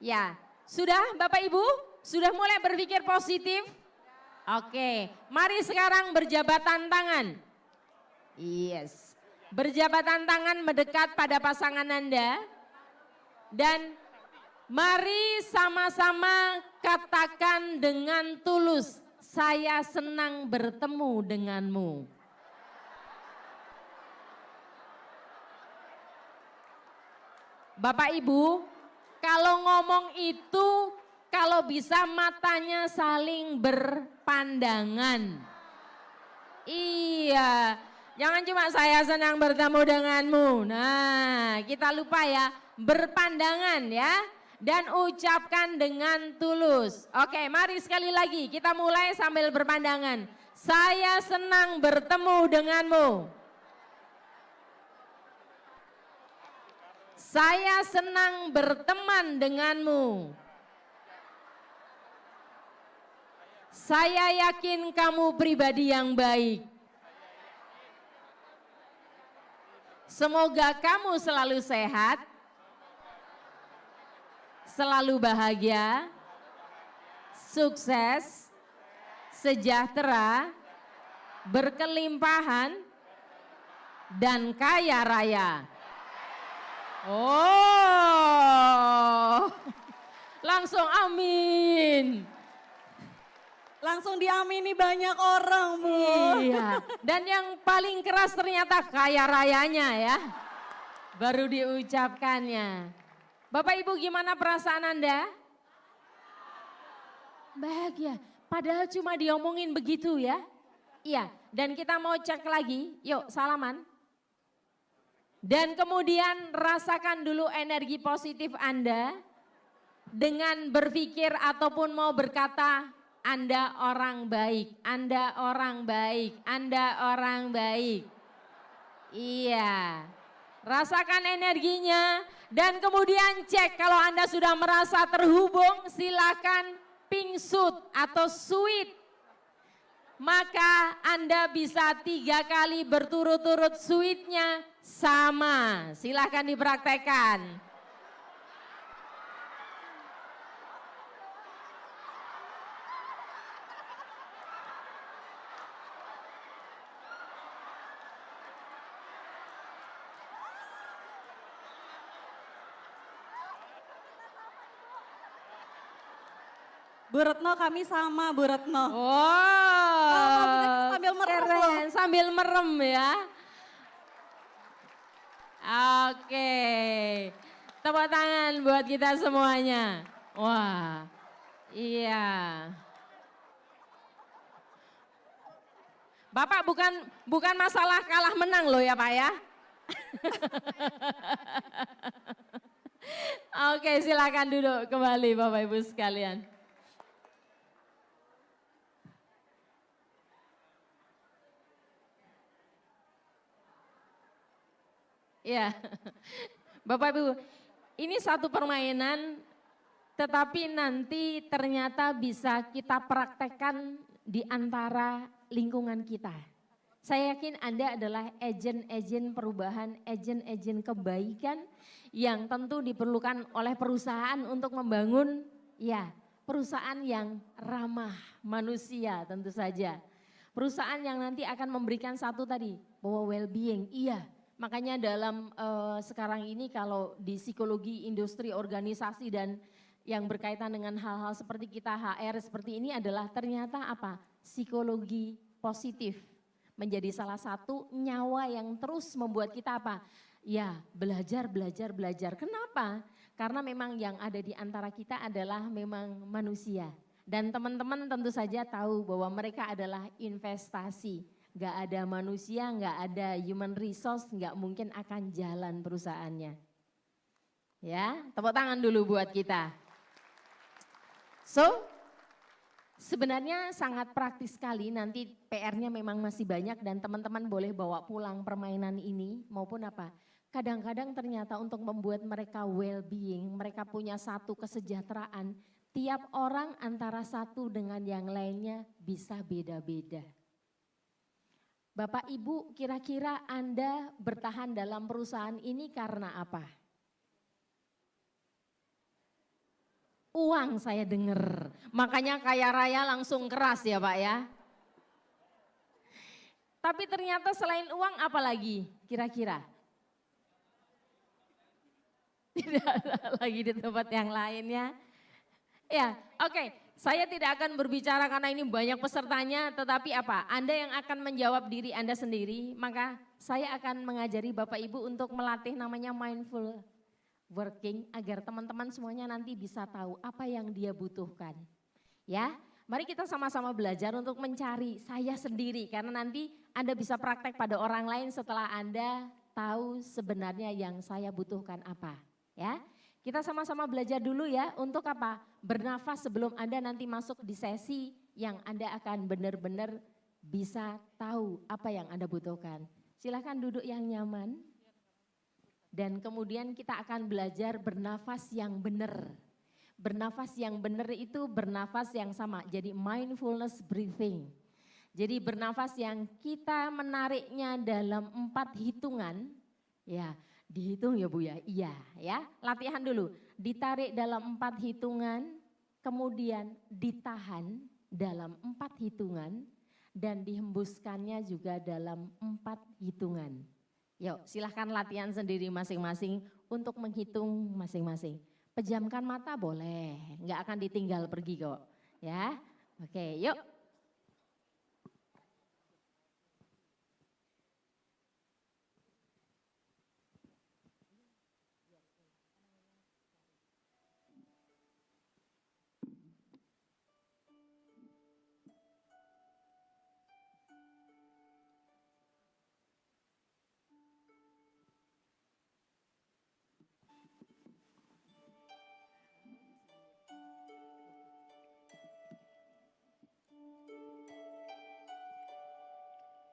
Ya, sudah Bapak Ibu? Sudah mulai berpikir positif? Oke, mari sekarang berjabatan tangan. Yes. Berjabatan tangan mendekat pada pasangan Anda. Dan mari sama-sama katakan dengan tulus, saya senang bertemu denganmu. Bapak Ibu, kalau ngomong itu kalau bisa matanya saling berpandangan. Iya, jangan cuma saya senang bertemu denganmu. Nah, kita lupa ya, berpandangan ya. Dan ucapkan dengan tulus. Oke, mari sekali lagi kita mulai sambil berpandangan. Saya senang bertemu denganmu. Saya senang berteman denganmu. Saya yakin kamu pribadi yang baik. Semoga kamu selalu sehat, selalu bahagia, sukses, sejahtera, berkelimpahan, dan kaya raya. Oh, langsung amin. Langsung diamini banyak orang, Bu. Iya, dan yang paling keras ternyata kaya rayanya ya. Baru diucapkannya. Bapak Ibu gimana perasaan Anda? Bahagia, padahal cuma diomongin begitu ya. Iya, dan kita mau cek lagi, yuk salaman. Dan kemudian rasakan dulu energi positif Anda dengan berpikir ataupun mau berkata, Anda orang baik, Anda orang baik, Anda orang baik. Iya, rasakan energinya dan kemudian cek kalau Anda sudah merasa terhubung, silakan pink suit atau sweet. Maka Anda bisa 3 kali berturut-turut sweetnya sama. Silakan dipraktekkan. Bu Retno, kami sama Bu Retno. Wow, sambil merem keren, loh. sambil merem ya. Oke, tepuk tangan buat kita semuanya. Wah, iya. Bapak bukan masalah kalah menang loh ya Pak ya. Oke, silakan duduk kembali Bapak Ibu sekalian. Ya, Bapak Ibu, ini satu permainan tetapi nanti ternyata bisa kita praktekkan di antara lingkungan kita. Saya yakin Anda adalah agen-agen perubahan, agen-agen kebaikan yang tentu diperlukan oleh perusahaan untuk membangun ya perusahaan yang ramah manusia tentu saja. Perusahaan yang nanti akan memberikan satu tadi bahwa well-being, iya. Makanya dalam sekarang ini kalau di psikologi industri organisasi dan yang berkaitan dengan hal-hal seperti kita HR seperti ini adalah ternyata apa? Psikologi positif menjadi salah satu nyawa yang terus membuat kita apa? Ya belajar. Kenapa? Karena memang yang ada di antara kita adalah memang manusia. Dan teman-teman tentu saja tahu bahwa mereka adalah investasi. Gak ada manusia, gak ada human resource, gak mungkin akan jalan perusahaannya. Ya, tepuk tangan dulu buat kita. So, sebenarnya sangat praktis sekali, nanti PR-nya memang masih banyak dan teman-teman boleh bawa pulang permainan ini maupun apa. Kadang-kadang ternyata untuk membuat mereka well-being, mereka punya satu kesejahteraan, tiap orang antara satu dengan yang lainnya bisa beda-beda. Bapak Ibu, kira-kira Anda bertahan dalam perusahaan ini karena apa? Uang saya dengar, makanya kaya raya langsung keras ya Pak ya. Tapi ternyata selain uang apa lagi kira-kira? Tidak ada lagi di tempat yang lainnya. Ya, oke. Saya tidak akan berbicara karena ini banyak pesertanya, tetapi apa? Anda yang akan menjawab diri Anda sendiri, maka saya akan mengajari Bapak Ibu untuk melatih namanya mindful working agar teman-teman semuanya nanti bisa tahu apa yang dia butuhkan. Ya, mari kita sama-sama belajar untuk mencari saya sendiri karena nanti Anda bisa praktek pada orang lain setelah Anda tahu sebenarnya yang saya butuhkan apa. Ya, kita sama-sama belajar dulu ya untuk apa? Bernafas sebelum Anda nanti masuk di sesi yang Anda akan benar-benar bisa tahu apa yang Anda butuhkan. Silakan duduk yang nyaman. Dan kemudian kita akan belajar bernafas yang benar. Bernafas yang benar itu bernafas yang sama, jadi mindfulness breathing. Jadi bernafas yang kita menariknya dalam 4 hitungan, ya. Dihitung ya Bu ya, iya ya. Latihan dulu, ditarik dalam 4 hitungan, kemudian ditahan dalam 4 hitungan, dan dihembuskannya juga dalam 4 hitungan. Yuk silahkan latihan sendiri masing-masing untuk menghitung masing-masing. Pejamkan mata boleh, nggak akan ditinggal pergi kok. Ya, oke yuk.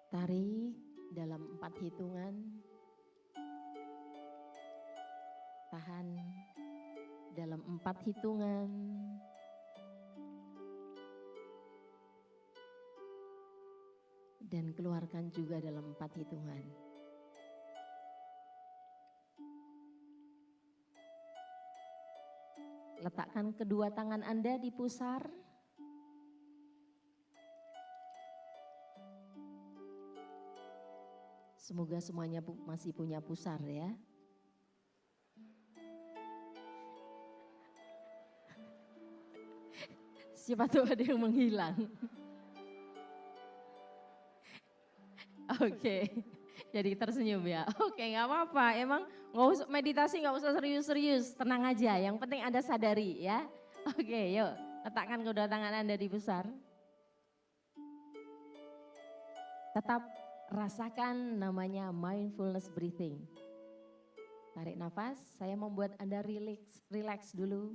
Tarik dalam 4 hitungan, tahan dalam 4 hitungan, dan keluarkan juga dalam 4 hitungan. Letakkan kedua tangan Anda di pusar. Semoga semuanya masih punya pusar ya. Siapa tahu ada yang menghilang. Oke, jadi tersenyum ya. Oke, nggak apa-apa. Emang nggak usah meditasi, nggak usah serius-serius. Tenang aja. Yang penting Anda sadari ya. Oke, yuk letakkan kedua tangan Anda di pusar. Tetap rasakan namanya mindfulness breathing. Tarik nafas, saya membuat Anda relax dulu.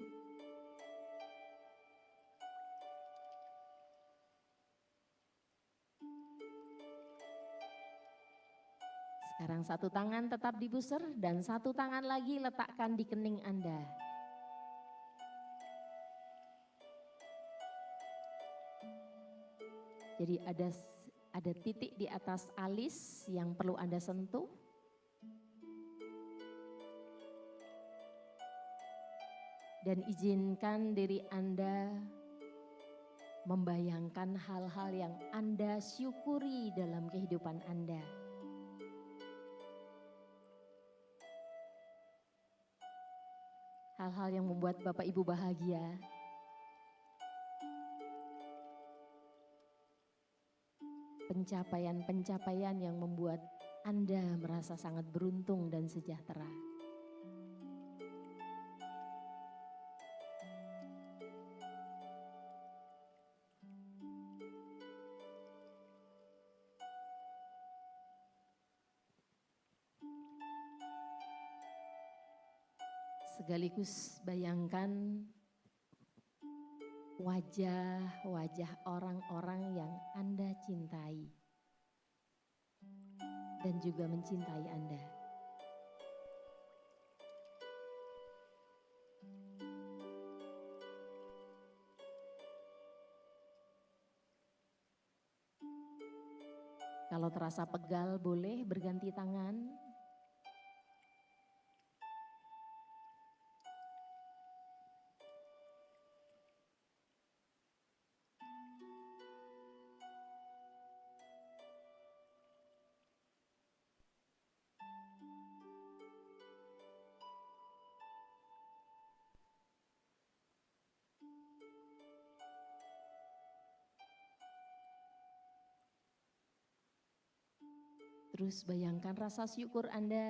Sekarang satu tangan tetap di pusar dan satu tangan lagi letakkan di kening Anda. Jadi ada titik di atas alis yang perlu Anda sentuh. Dan izinkan diri Anda membayangkan hal-hal yang Anda syukuri dalam kehidupan Anda. Hal-hal yang membuat Bapak Ibu bahagia. Pencapaian-pencapaian yang membuat Anda merasa sangat beruntung dan sejahtera. Sekaligus bayangkan wajah-wajah orang-orang yang Anda cintai dan juga mencintai Anda. Kalau terasa pegal boleh berganti tangan. Terus bayangkan rasa syukur Anda.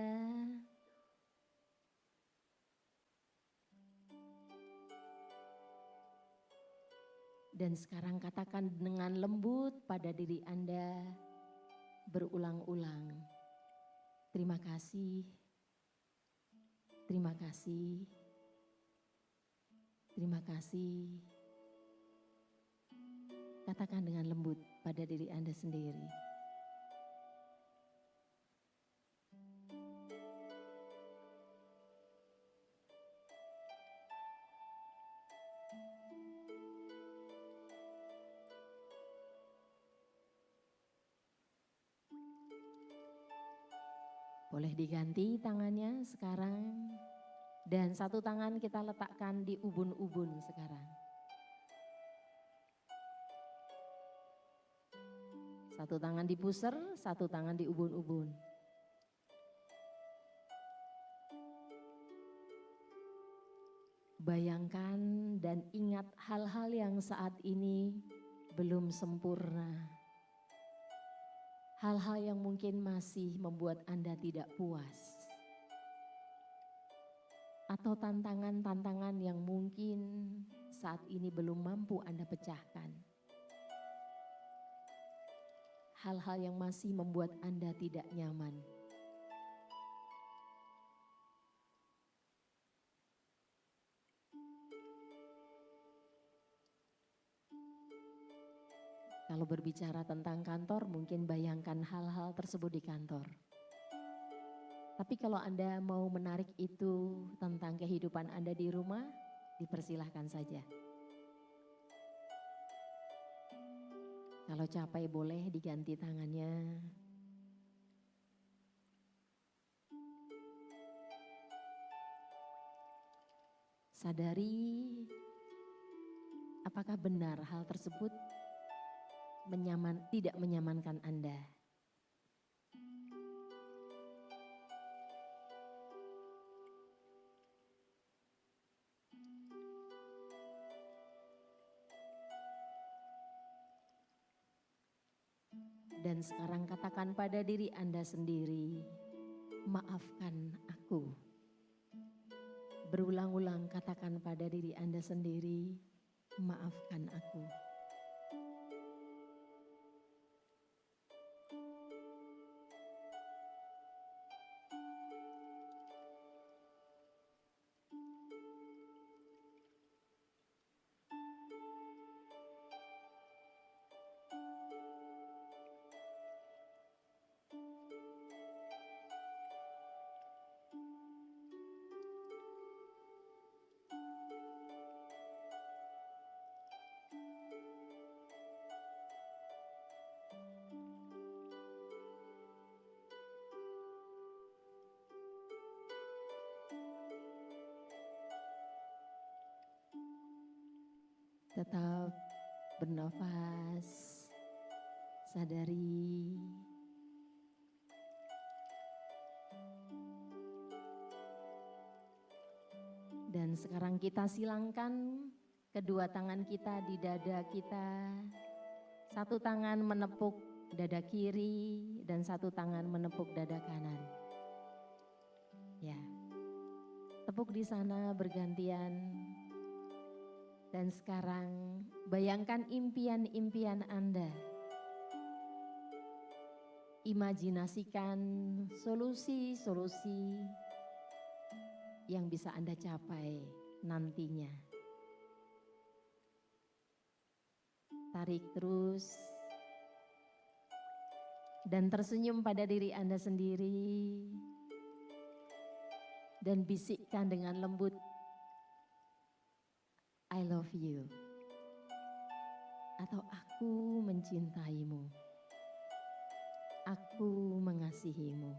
Dan sekarang katakan dengan lembut pada diri Anda berulang-ulang. Terima kasih, terima kasih, terima kasih. Katakan dengan lembut pada diri Anda sendiri. Boleh diganti tangannya sekarang. Dan satu tangan kita letakkan di ubun-ubun sekarang. Satu tangan di pusar, satu tangan di ubun-ubun. Bayangkan dan ingat hal-hal yang saat ini belum sempurna. Hal-hal yang mungkin masih membuat Anda tidak puas. Atau tantangan-tantangan yang mungkin saat ini belum mampu Anda pecahkan. Hal-hal yang masih membuat Anda tidak nyaman. Kalau berbicara tentang kantor, mungkin bayangkan hal-hal tersebut di kantor. Tapi kalau Anda mau menarik itu tentang kehidupan Anda di rumah, dipersilahkan saja. Kalau capek boleh diganti tangannya. Sadari apakah benar hal tersebut tidak menyamankan Anda. Dan sekarang katakan pada diri Anda sendiri, maafkan aku. Berulang-ulang katakan pada diri Anda sendiri, maafkan aku. Tetap bernafas, sadari. Dan sekarang kita silangkan kedua tangan kita di dada kita. Satu tangan menepuk dada kiri dan satu tangan menepuk dada kanan. Ya, tepuk di sana bergantian. Dan sekarang bayangkan impian-impian Anda. Imajinasikan solusi-solusi yang bisa Anda capai nantinya. tarik terus. Dan tersenyum pada diri Anda sendiri. Dan bisikkan dengan lembut, I love you. Atau aku mencintaimu. Aku mengasihimu.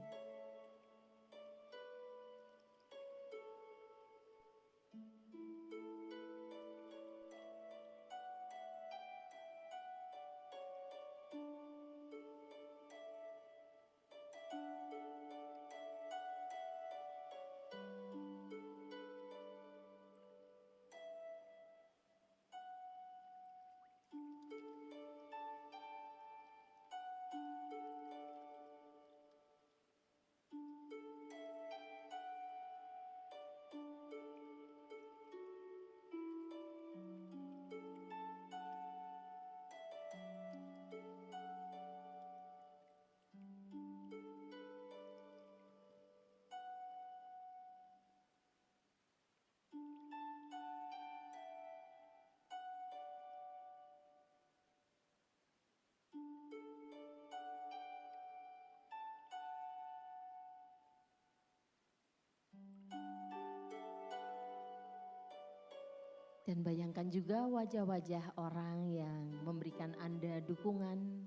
Dan bayangkan juga wajah-wajah orang yang memberikan Anda dukungan,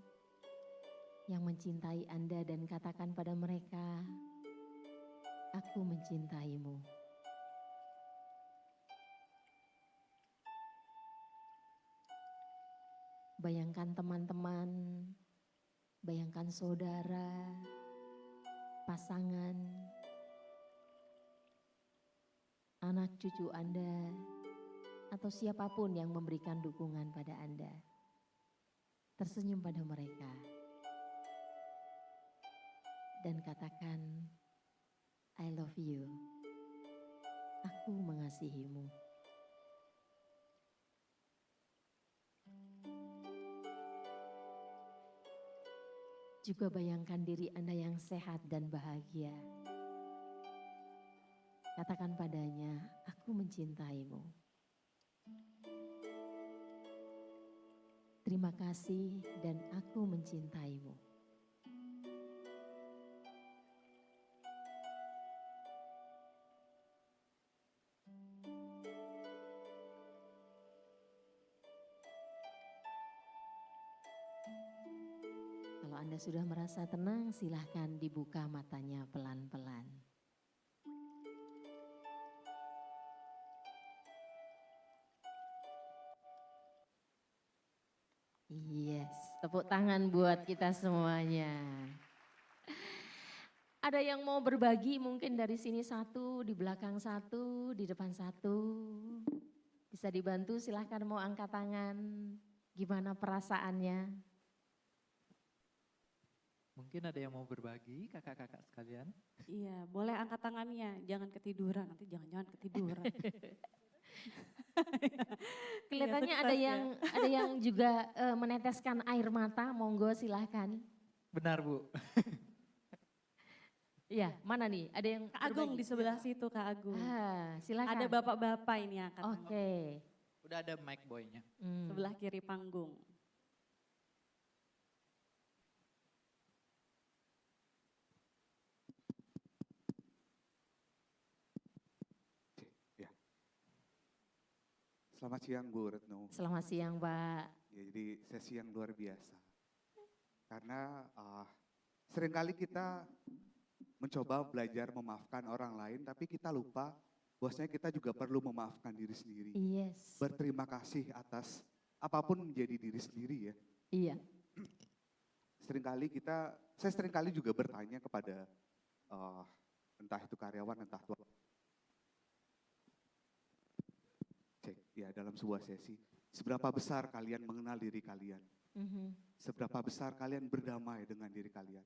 yang mencintai Anda dan katakan pada mereka, aku mencintaimu. Bayangkan teman-teman, bayangkan saudara, pasangan, anak cucu Anda, atau siapapun yang memberikan dukungan pada Anda. Tersenyum pada mereka. Dan katakan, I love you. Aku mengasihimu. Juga bayangkan diri Anda yang sehat dan bahagia. Katakan padanya, aku mencintaimu. Terima kasih dan aku mencintaimu. Kalau Anda sudah merasa tenang, silahkan dibuka matanya pelan-pelan. Yes, tepuk tangan buat kita semuanya. Ada yang mau berbagi mungkin dari sini satu, di belakang satu, di depan satu. Bisa dibantu, silahkan mau angkat tangan. Gimana perasaannya? Mungkin ada yang mau berbagi, kakak-kakak sekalian. Iya, boleh angkat tangannya, jangan ketiduran, nanti jangan-jangan ketiduran. Kelihatannya Ya, ada yang juga meneteskan air mata, monggo silahkan. Benar Bu. Iya, mana nih? Ada yang Kak Agung berbagi? di sebelah situ, Kak Agung. Silakan. Ada bapak-bapak ini yang angkat tangan. Oke. Udah ada mic boy-nya. Sebelah kiri panggung. Ya. Selamat siang Bu Retno. Selamat siang Pak. Ya, jadi sesi yang luar biasa. Karena seringkali kita mencoba belajar memaafkan orang lain, tapi kita lupa bahwasanya kita juga perlu memaafkan diri sendiri. Yes. Berterima kasih atas apapun menjadi diri sendiri ya. Iya. Saya seringkali juga bertanya kepada entah itu karyawan, entah itu ya dalam sebuah sesi, seberapa besar kalian mengenal diri kalian? Seberapa besar kalian berdamai dengan diri kalian?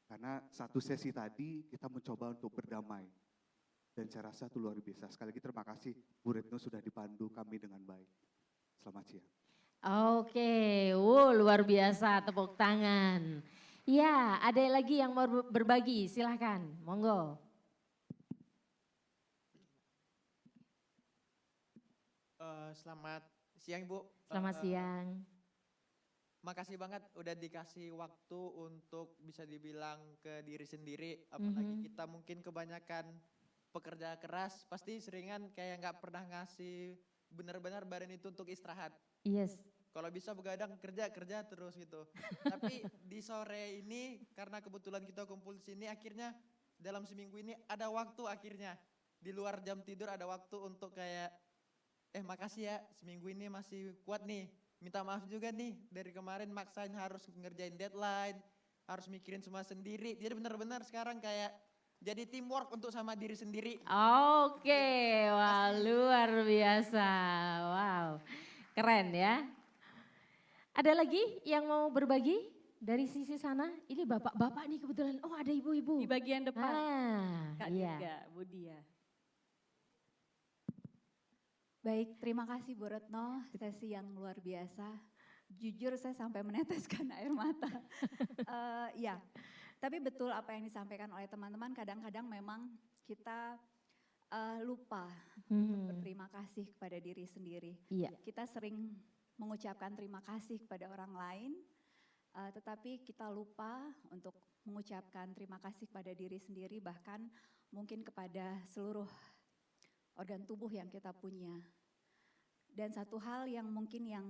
Karena satu sesi tadi kita mencoba untuk berdamai. Dan saya rasa itu luar biasa. Sekali lagi terima kasih Bu Retno sudah dipandu kami dengan baik. Selamat siang. Oke, luar biasa, tepuk tangan. Ya, ada lagi yang mau berbagi, silahkan, monggo. Selamat siang Bu. Selamat siang. makasih banget udah dikasih waktu untuk bisa dibilang ke diri sendiri. Apalagi kita mungkin kebanyakan pekerja keras, pasti seringan kayak nggak pernah ngasih benar-benar badan itu untuk istirahat. Yes. Kalau bisa begadang kerja terus gitu. Tapi di sore ini karena kebetulan kita kumpul di sini, akhirnya dalam seminggu ini ada waktu akhirnya. Di luar jam tidur ada waktu untuk kayak, makasih ya seminggu ini masih kuat nih. Minta maaf juga nih dari kemarin maksain harus ngerjain deadline, harus mikirin semua sendiri. Jadi benar-benar sekarang kayak jadi teamwork untuk sama diri sendiri. Oke, wah luar biasa. Wow, keren ya. Ada lagi yang mau berbagi dari sisi sana? Ini bapak-bapak nih kebetulan. Oh ada ibu-ibu. Di bagian depan. Ah, Kak iya. Diga, Bu Dia. Baik, terima kasih Bu Retno, sesi yang luar biasa. Jujur saya sampai meneteskan air mata. Ya, tapi betul apa yang disampaikan oleh teman-teman, kadang-kadang memang kita lupa untuk berterima kasih kepada diri sendiri. Iya. Kita sering mengucapkan terima kasih kepada orang lain, tetapi kita lupa untuk mengucapkan terima kasih kepada diri sendiri, bahkan mungkin kepada seluruh organ tubuh yang kita punya. Dan satu hal yang mungkin yang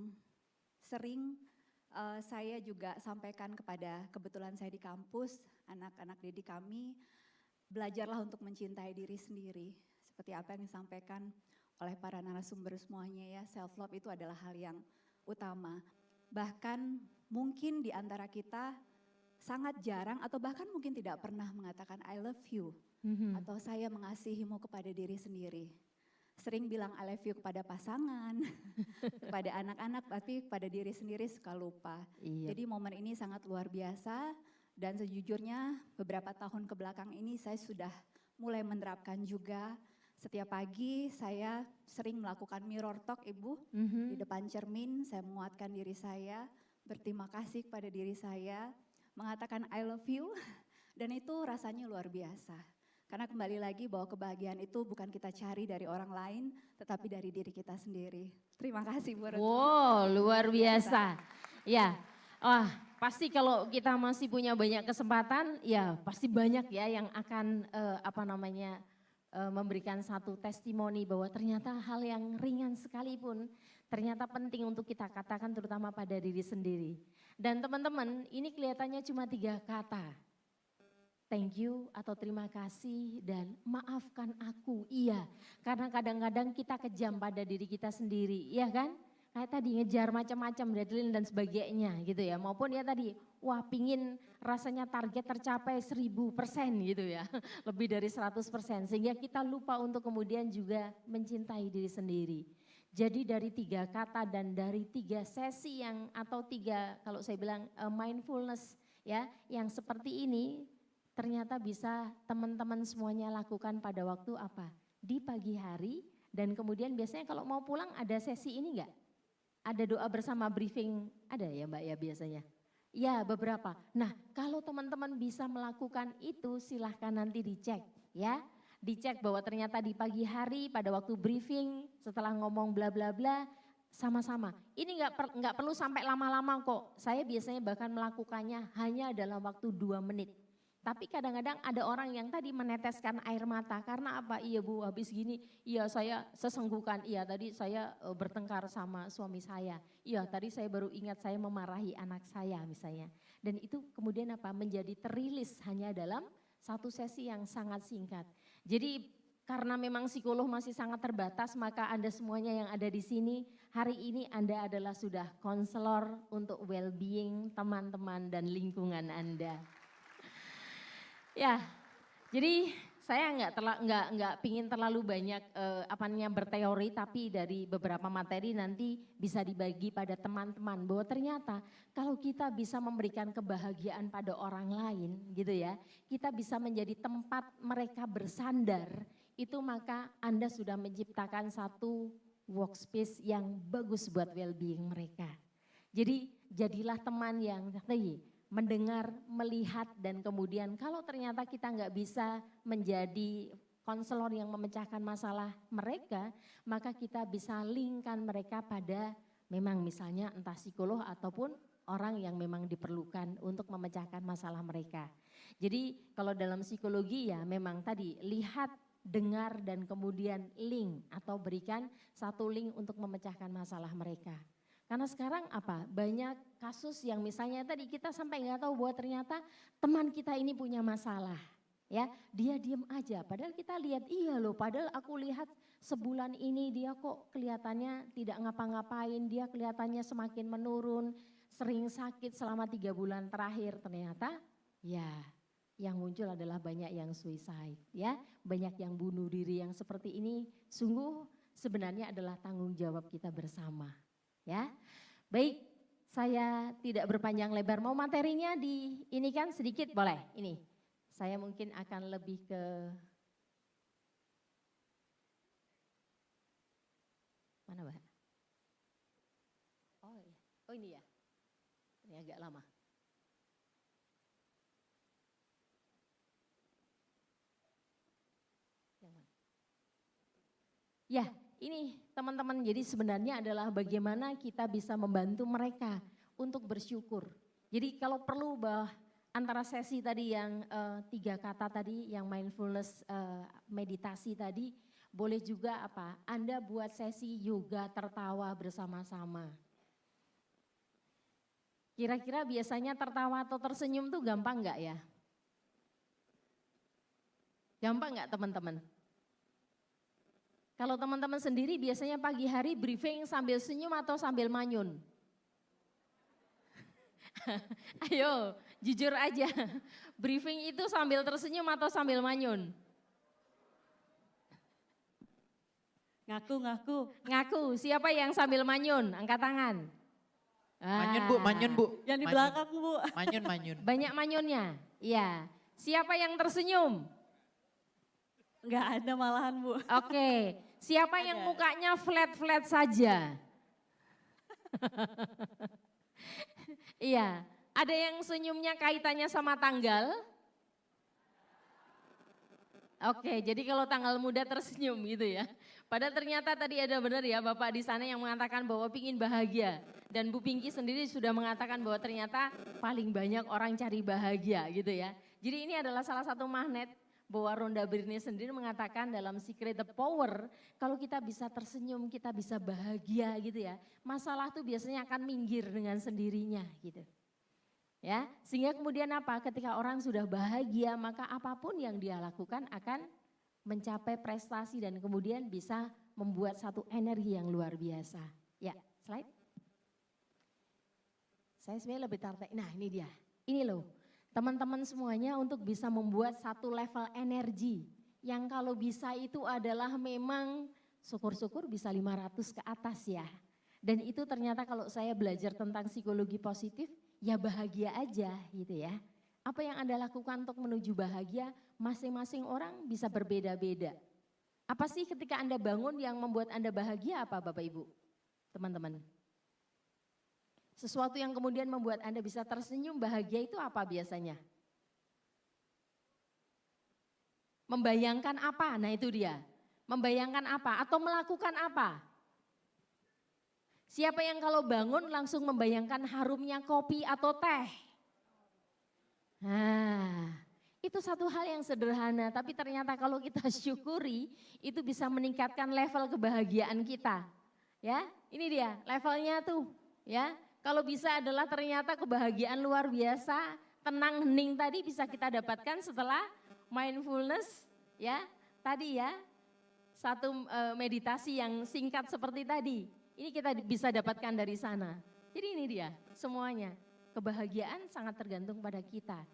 sering saya juga sampaikan kebetulan saya di kampus, anak-anak didik kami, belajarlah untuk mencintai diri sendiri. Seperti apa yang disampaikan oleh para narasumber semuanya ya, self love itu adalah hal yang utama. Bahkan mungkin di antara kita sangat jarang atau bahkan mungkin tidak pernah mengatakan I love you atau saya mengasihimu kepada diri sendiri. Sering bilang I love you kepada pasangan, kepada anak-anak, tapi kepada diri sendiri suka lupa. Iya. Jadi momen ini sangat luar biasa dan sejujurnya beberapa tahun kebelakang ini saya sudah mulai menerapkan juga. Setiap pagi saya sering melakukan mirror talk Ibu, di depan cermin saya menguatkan diri saya, berterima kasih kepada diri saya, mengatakan I love you, dan itu rasanya luar biasa. Karena kembali lagi bahwa kebahagiaan itu bukan kita cari dari orang lain, tetapi dari diri kita sendiri. Terima kasih Bu Retno. Wow, luar biasa. Ya, wah pasti kalau kita masih punya banyak kesempatan, ya pasti banyak ya yang akan memberikan satu testimoni bahwa ternyata hal yang ringan sekalipun ternyata penting untuk kita katakan terutama pada diri sendiri. Dan teman-teman ini kelihatannya cuma 3 kata. Thank you atau terima kasih dan maafkan aku, iya. Karena kadang-kadang kita kejam pada diri kita sendiri, iya kan? Kayak tadi ngejar macam-macam deadline dan sebagainya gitu ya. Maupun ya tadi, wah pingin rasanya target tercapai 1000% gitu ya. Lebih dari 100%. Sehingga kita lupa untuk kemudian juga mencintai diri sendiri. Jadi dari 3 kata dan dari 3 sesi yang atau 3 kalau saya bilang mindfulness ya. Yang seperti ini ternyata bisa teman-teman semuanya lakukan pada waktu apa? Di pagi hari dan kemudian biasanya kalau mau pulang ada sesi ini enggak? Ada doa bersama briefing, ada ya Mbak ya biasanya? Ya beberapa. Nah kalau teman-teman bisa melakukan itu silahkan nanti dicek ya. Dicek bahwa ternyata di pagi hari pada waktu briefing setelah ngomong bla bla bla sama-sama. Ini nggak perlu sampai lama-lama kok. Saya biasanya bahkan melakukannya hanya dalam waktu 2 menit. Tapi kadang-kadang ada orang yang tadi meneteskan air mata karena apa? Iya Bu, habis gini, iya saya sesenggukan, iya tadi saya bertengkar sama suami saya. Iya tadi saya baru ingat saya memarahi anak saya misalnya. Dan itu kemudian apa? Menjadi terilis hanya dalam satu sesi yang sangat singkat. Jadi karena memang psikolog masih sangat terbatas, maka Anda semuanya yang ada di sini, hari ini Anda adalah sudah konselor untuk well-being teman-teman dan lingkungan Anda. Ya, jadi saya nggak pingin terlalu banyak berteori, tapi dari beberapa materi nanti bisa dibagi pada teman-teman bahwa ternyata kalau kita bisa memberikan kebahagiaan pada orang lain, gitu ya, kita bisa menjadi tempat mereka bersandar. Itu maka Anda sudah menciptakan satu workspace yang bagus buat well-being mereka. Jadi jadilah teman yang mendengar, melihat, dan kemudian kalau ternyata kita nggak bisa menjadi konselor yang memecahkan masalah mereka, maka kita bisa linkkan mereka pada memang misalnya entah psikolog ataupun orang yang memang diperlukan untuk memecahkan masalah mereka. Jadi kalau dalam psikologi ya memang tadi lihat, dengar dan kemudian link atau berikan satu link untuk memecahkan masalah mereka. Karena sekarang apa? Banyak kasus yang misalnya tadi kita sampai nggak tahu bahwa ternyata teman kita ini punya masalah. Ya, dia diem aja. Padahal kita lihat iya loh. Padahal aku lihat sebulan ini dia kok kelihatannya tidak ngapa-ngapain. Dia kelihatannya semakin menurun, sering sakit selama 3 bulan terakhir. Ternyata ya yang muncul adalah banyak yang suicide. Ya, banyak yang bunuh diri yang seperti ini. Sungguh sebenarnya adalah tanggung jawab kita bersama. Ya, baik. Saya tidak berpanjang lebar. Mau materinya di ini kan sedikit boleh. Ini. Saya mungkin akan lebih ke mana, Mbak? Oh iya, oh ini ya, ini agak lama. Yang mana? Ya, ini teman-teman. Jadi sebenarnya adalah bagaimana kita bisa membantu mereka untuk bersyukur. Jadi kalau perlu antara sesi tadi yang 3 kata tadi, yang mindfulness meditasi tadi, boleh juga apa? Anda buat sesi yoga tertawa bersama-sama. Kira-kira biasanya tertawa atau tersenyum tuh gampang nggak ya? Gampang nggak teman-teman? Kalau teman-teman sendiri biasanya pagi hari briefing sambil senyum atau sambil manyun? Ayo, jujur aja. Briefing itu sambil tersenyum atau sambil manyun? Ngaku. Ngaku, siapa yang sambil manyun? Angkat tangan. Manyun Bu. Yang di belakang Bu. Manyun. Banyak manyunnya? Iya. Siapa yang tersenyum? Enggak ada malahan Bu. Oke, siapa yang mukanya flat-flat saja? Iya, ada yang senyumnya kaitannya sama tanggal? Oke, jadi kalau tanggal muda tersenyum gitu ya. Padahal ternyata tadi ada benar ya Bapak di sana yang mengatakan bahwa pingin bahagia. Dan Bu Pinky sendiri sudah mengatakan bahwa ternyata paling banyak orang cari bahagia gitu ya. Jadi ini adalah salah satu magnet bahwa Rhonda Byrne sendiri mengatakan dalam Secret the Power, kalau kita bisa tersenyum, kita bisa bahagia gitu ya. Masalah tuh biasanya akan minggir dengan sendirinya gitu. Ya, sehingga kemudian apa? Ketika orang sudah bahagia, maka apapun yang dia lakukan akan mencapai prestasi dan kemudian bisa membuat satu energi yang luar biasa. Ya, slide. Saya sebenarnya lebih tertarik. Nah, ini dia. Ini loh. Teman-teman semuanya untuk bisa membuat satu level energi yang kalau bisa itu adalah memang syukur-syukur bisa 500 ke atas ya. Dan itu ternyata kalau saya belajar tentang psikologi positif ya bahagia aja gitu ya. Apa yang Anda lakukan untuk menuju bahagia masing-masing orang bisa berbeda-beda. Apa sih ketika Anda bangun yang membuat Anda bahagia apa Bapak Ibu? Teman-teman. Sesuatu yang kemudian membuat Anda bisa tersenyum bahagia itu apa biasanya? Membayangkan apa? Nah itu dia. Membayangkan apa? Atau melakukan apa? Siapa yang kalau bangun langsung membayangkan harumnya kopi atau teh? Nah, itu satu hal yang sederhana. Tapi ternyata kalau kita syukuri itu bisa meningkatkan level kebahagiaan kita. Ya, ini dia levelnya tuh ya. Kalau bisa adalah ternyata kebahagiaan luar biasa, tenang hening tadi bisa kita dapatkan setelah mindfulness ya. Tadi ya, satu meditasi yang singkat seperti tadi. Ini kita bisa dapatkan dari sana. Jadi ini dia semuanya. Kebahagiaan sangat tergantung pada kita.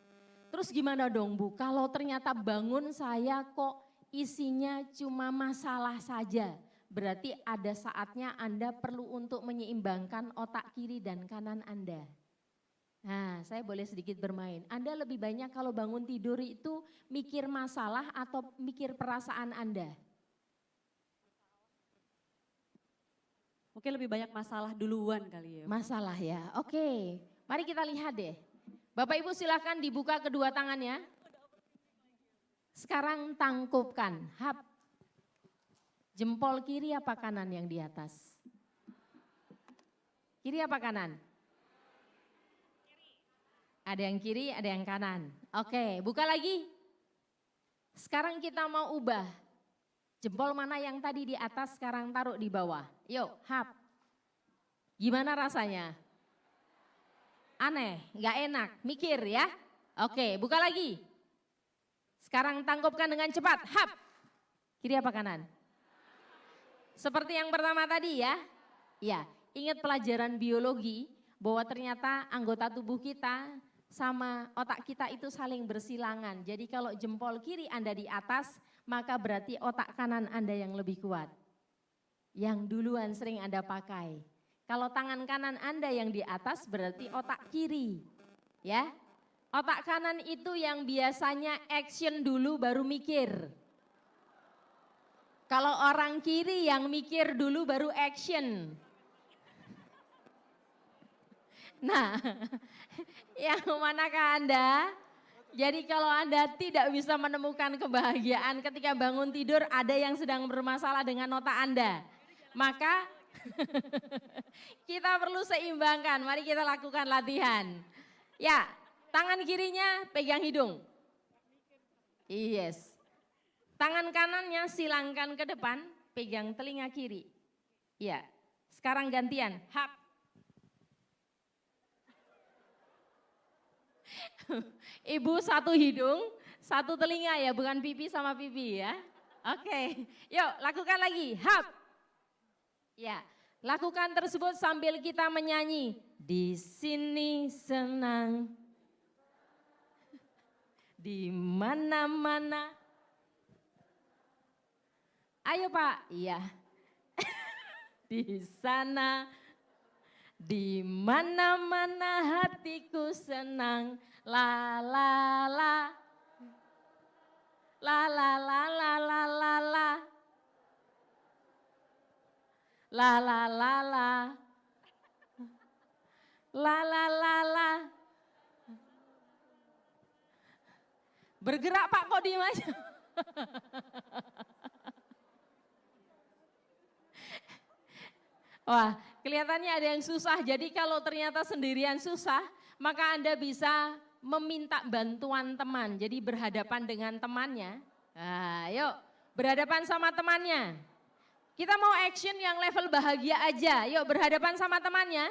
Terus gimana dong Bu, kalau ternyata bangun saya kok isinya cuma masalah saja. Berarti ada saatnya Anda perlu untuk menyeimbangkan otak kiri dan kanan Anda. Nah, saya boleh sedikit bermain. Anda lebih banyak kalau bangun tidur itu mikir masalah atau mikir perasaan Anda? Mungkin lebih banyak masalah duluan kali ya. Masalah ya, oke. Mari kita lihat deh. Bapak Ibu silakan dibuka kedua tangannya. Sekarang tangkupkan, hap. Jempol kiri apa kanan yang di atas? Kiri apa kanan? Ada yang kiri, ada yang kanan. Oke, buka lagi. Sekarang kita mau ubah. Jempol mana yang tadi di atas sekarang taruh di bawah. Yuk, hap. Gimana rasanya? Aneh, nggak enak, mikir ya. Oke, buka lagi. Sekarang tangkupkan dengan cepat, hap. Kiri apa kanan? Seperti yang pertama tadi ya. Ya, ingat pelajaran biologi bahwa ternyata anggota tubuh kita sama otak kita itu saling bersilangan. Jadi kalau jempol kiri Anda di atas, maka berarti otak kanan Anda yang lebih kuat. Yang duluan sering Anda pakai. Kalau tangan kanan Anda yang di atas berarti otak kiri. Ya. Otak kanan itu yang biasanya action dulu baru mikir. Kalau orang kiri yang mikir dulu baru action. Nah, yang manakah Anda? Jadi kalau Anda tidak bisa menemukan kebahagiaan ketika bangun tidur, ada yang sedang bermasalah dengan otak Anda. Maka kita perlu seimbangkan, mari kita lakukan latihan. Ya, tangan kirinya pegang hidung. Yes. Tangan kanannya silangkan ke depan, pegang telinga kiri. Ya, sekarang gantian, hap. Ibu satu hidung, satu telinga ya, bukan pipi sama pipi ya. Oke, yuk lakukan lagi, hap. Ya, lakukan tersebut sambil kita menyanyi. Di sini senang, di mana-mana. Ayo Pak, iya. Di sana, di mana-mana hatiku senang. La la la, la la la la la la la, la la la la, la la la la. Bergerak Pak, kok diem aja. Wah, kelihatannya ada yang susah. Jadi kalau ternyata sendirian susah, maka Anda bisa meminta bantuan teman. Jadi berhadapan dengan temannya. Nah, yuk berhadapan sama temannya. Kita mau action yang level bahagia aja. Yuk berhadapan sama temannya.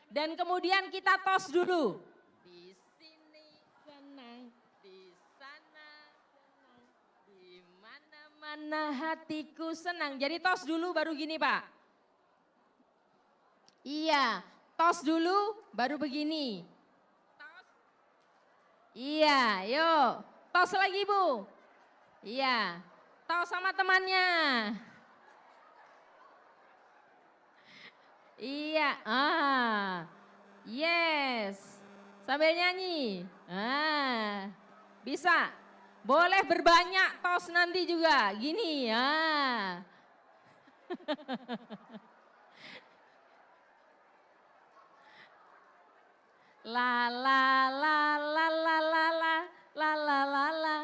Dan kemudian kita tos dulu. Di sini senang, di sana senang, di mana-mana hatiku senang. Jadi tos dulu baru gini Pak. Iya, tos dulu baru begini. Iya, yuk. Tos lagi Bu. Iya, tos sama temannya. Iya, yes. Sambil nyanyi. Bisa. Boleh berbanyak tos nanti juga. Gini, La la la la la la la la la la la.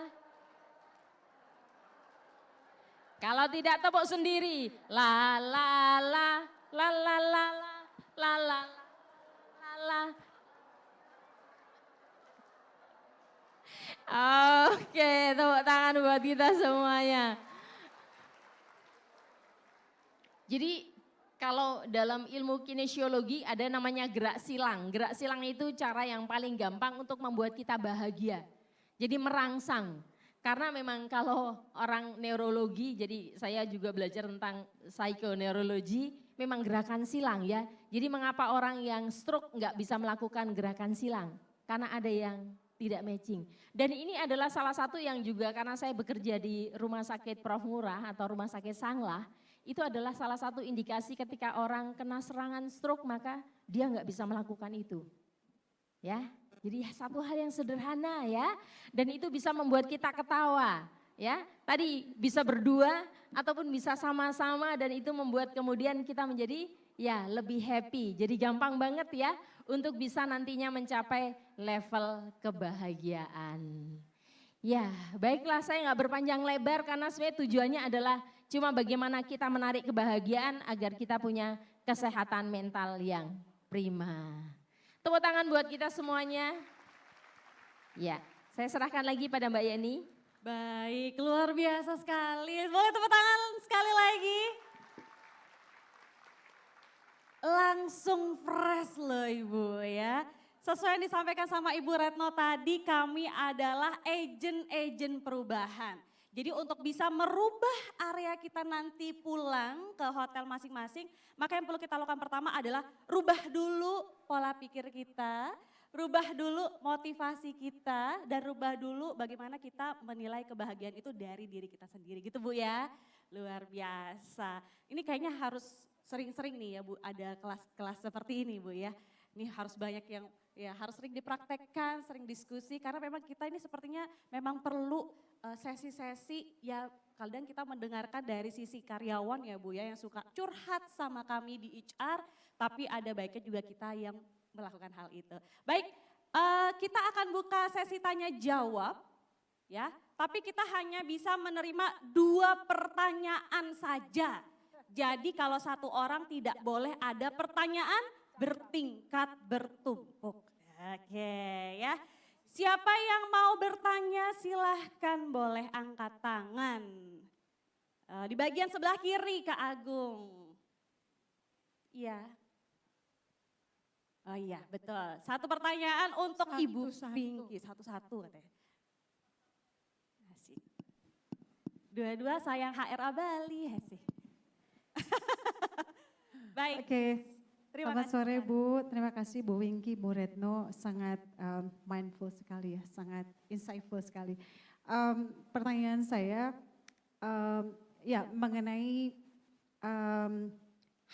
Kalau tidak tepuk sendiri. La la la la la la la la la la la. Oke, tepuk tangan buat kita semuanya. Jadi kalau dalam ilmu kinesiologi ada namanya gerak silang. Gerak silang itu cara yang paling gampang untuk membuat kita bahagia. Jadi merangsang. Karena memang kalau orang neurologi, jadi saya juga belajar tentang psikoneurologi, memang gerakan silang ya. Jadi mengapa orang yang stroke nggak bisa melakukan gerakan silang? Karena ada yang tidak matching. Dan ini adalah salah satu yang juga karena saya bekerja di Rumah Sakit Prof. Ngurah atau Rumah Sakit Sanglah, itu adalah salah satu indikasi ketika orang kena serangan stroke maka dia nggak bisa melakukan itu. Ya, jadi satu hal yang sederhana ya, dan itu bisa membuat kita ketawa. Ya, tadi bisa berdua ataupun bisa sama-sama dan itu membuat kemudian kita menjadi ya lebih happy. Jadi gampang banget ya untuk bisa nantinya mencapai level kebahagiaan. Ya, baiklah saya nggak berpanjang lebar karena sebenarnya tujuannya adalah cuma bagaimana kita menarik kebahagiaan agar kita punya kesehatan mental yang prima. Tepuk tangan buat kita semuanya. Ya, saya serahkan lagi pada Mbak Yeni. Baik, luar biasa sekali. Boleh tepuk tangan sekali lagi. Langsung fresh loh Ibu ya. Sesuai yang disampaikan sama Ibu Retno tadi, kami adalah agen-agen perubahan. Jadi untuk bisa merubah area kita nanti pulang ke hotel masing-masing, maka yang perlu kita lakukan pertama adalah rubah dulu pola pikir kita, rubah dulu motivasi kita, dan rubah dulu bagaimana kita menilai kebahagiaan itu dari diri kita sendiri gitu Bu ya. Luar biasa. Ini kayaknya harus sering-sering nih ya Bu, ada kelas-kelas seperti ini Bu ya. Ini harus banyak yang ya harus sering dipraktekkan, sering diskusi karena memang kita ini sepertinya memang perlu sesi-sesi ya kadang kita mendengarkan dari sisi karyawan ya Bu ya yang suka curhat sama kami di HR, tapi ada baiknya juga kita yang melakukan hal itu. Baik, kita akan buka sesi tanya jawab ya, tapi kita hanya bisa menerima 2 pertanyaan saja. Jadi kalau satu orang tidak boleh ada pertanyaan bertingkat bertumpuk. Oke ya. Siapa yang mau bertanya silahkan boleh angkat tangan. Di bagian sebelah kiri Kak Agung. Iya. Oh iya betul. Satu pertanyaan untuk Ibu Pinky. Satu-satu katanya. Asik. Dua-dua sayang HRA Bali. Asik. Baik. Oke. Terima Selamat sore Bu, terima kasih Bu Winky, Bu Retno, sangat mindful sekali ya, sangat insightful sekali. Pertanyaan saya ya mengenai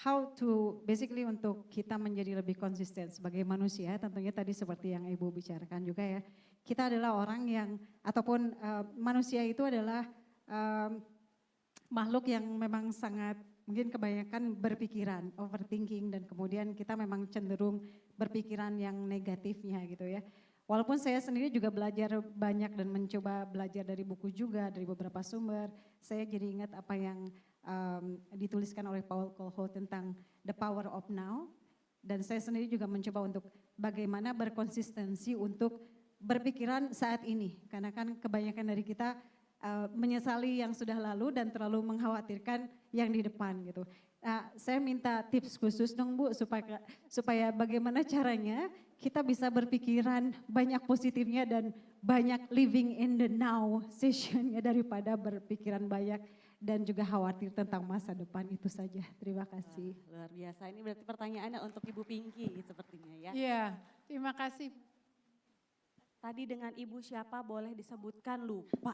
how to basically untuk kita menjadi lebih konsisten sebagai manusia, tentunya tadi seperti yang Ibu bicarakan juga ya, kita adalah orang yang ataupun manusia itu adalah makhluk yang memang sangat mungkin kebanyakan berpikiran, overthinking dan kemudian kita memang cenderung berpikiran yang negatifnya gitu ya. Walaupun saya sendiri juga belajar banyak dan mencoba belajar dari buku juga, dari beberapa sumber, saya jadi ingat apa yang dituliskan oleh Paul Coelho tentang the power of now. Dan saya sendiri juga mencoba untuk bagaimana berkonsistensi untuk berpikiran saat ini. Karena kan kebanyakan dari kita menyesali yang sudah lalu dan terlalu mengkhawatirkan yang di depan gitu. Saya minta tips khusus dong Bu supaya bagaimana caranya kita bisa berpikiran banyak positifnya dan banyak living in the now sessionnya daripada berpikiran banyak dan juga khawatir tentang masa depan itu saja. Terima kasih. Luar biasa, ini berarti pertanyaannya untuk Ibu Pinky sepertinya ya. Iya, terima kasih. Tadi dengan Ibu siapa boleh disebutkan lupa.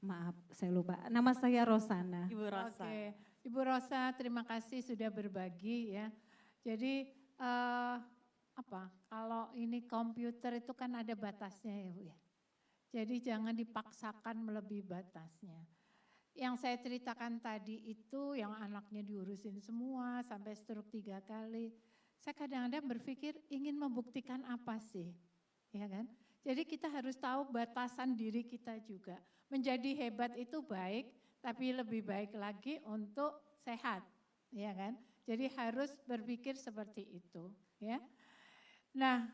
Maaf, saya lupa. Nama saya Rosana. Ibu Rosa. Oke, Ibu Rosa terima kasih sudah berbagi ya. Jadi kalau ini komputer itu kan ada batasnya ya Bu ya. Jadi jangan dipaksakan melebihi batasnya. Yang saya ceritakan tadi itu yang anaknya diurusin semua sampai stroke 3 kali. Saya kadang-kadang berpikir ingin membuktikan apa sih, ya kan? Jadi kita harus tahu batasan diri kita juga. Menjadi hebat itu baik, tapi lebih baik lagi untuk sehat, ya kan? Jadi harus berpikir seperti itu, ya. Nah,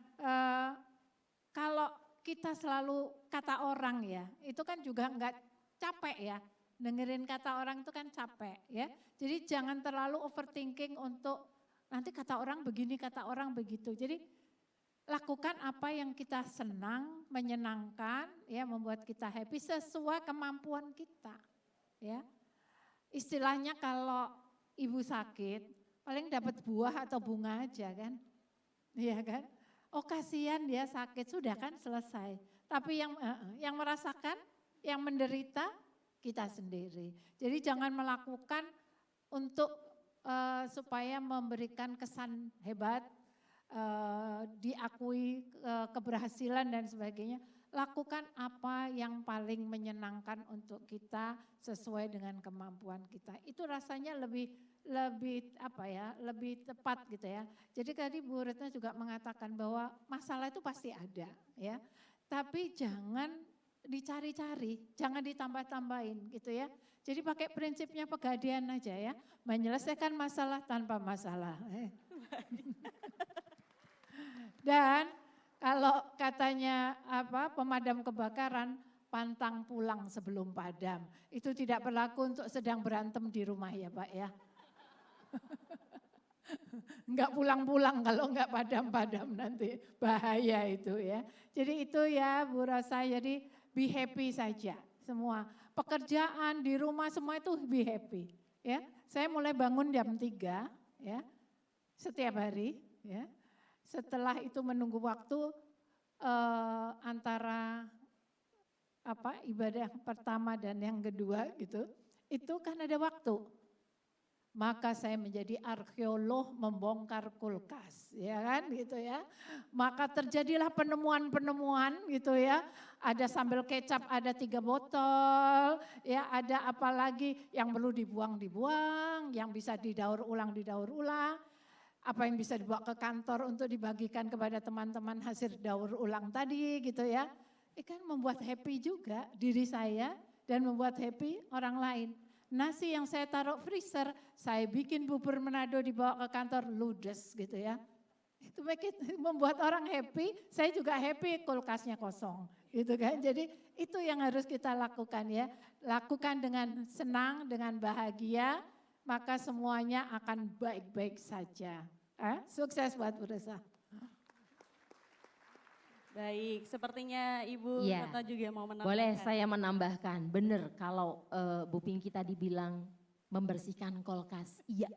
kalau kita selalu kata orang ya, itu kan juga enggak capek ya. Dengerin kata orang itu kan capek ya. Jadi jangan terlalu overthinking untuk nanti kata orang begini, kata orang begitu. Jadi lakukan apa yang kita senang, menyenangkan, ya membuat kita happy sesuai kemampuan kita. Ya, istilahnya kalau ibu sakit, paling dapat buah atau bunga aja kan, iya kan? Oh kasihan dia sakit, sudah kan selesai. Tapi yang merasakan, yang menderita kita sendiri. Jadi jangan melakukan untuk supaya memberikan kesan hebat, diakui keberhasilan dan sebagainya, lakukan apa yang paling menyenangkan untuk kita sesuai dengan kemampuan kita. Itu rasanya lebih tepat gitu ya. Jadi tadi Bu Retno juga mengatakan bahwa masalah itu pasti ada ya. Tapi jangan dicari-cari, jangan ditambah-tambahin gitu ya. Jadi pakai prinsipnya Pegadaian aja ya, menyelesaikan masalah tanpa masalah. Dan Kalau katanya pemadam kebakaran, pantang pulang sebelum padam. Itu tidak berlaku untuk sedang berantem di rumah ya Pak ya. Enggak pulang-pulang kalau enggak padam-padam nanti bahaya itu ya. Jadi itu ya Bu Rosa, jadi be happy saja semua. Pekerjaan di rumah semua itu be happy ya. Saya mulai bangun jam 3 ya setiap hari ya. Setelah itu menunggu waktu antara ibadah pertama dan yang kedua gitu. Itu kan ada waktu. Maka saya menjadi arkeolog membongkar kulkas, ya kan gitu ya. Maka terjadilah penemuan-penemuan gitu ya. Ada sambal kecap ada 3 botol, ya ada apa lagi yang perlu dibuang, yang bisa didaur ulang. Apa yang bisa dibawa ke kantor untuk dibagikan kepada teman-teman hasil daur ulang tadi gitu ya. Kan membuat happy juga diri saya dan membuat happy orang lain. Nasi yang saya taruh freezer, saya bikin bubur Manado dibawa ke kantor ludes gitu ya. Itu membuat orang happy, saya juga happy kulkasnya kosong gitu kan. Jadi itu yang harus kita lakukan ya. Lakukan dengan senang, dengan bahagia, maka semuanya akan baik-baik saja. Sukses buat Bu Rosa. Baik, sepertinya Ibu Ya, Retno juga mau menambahkan. boleh saya menambahkan, benar kalau Bu Pinky tadi bilang membersihkan kulkas, iya.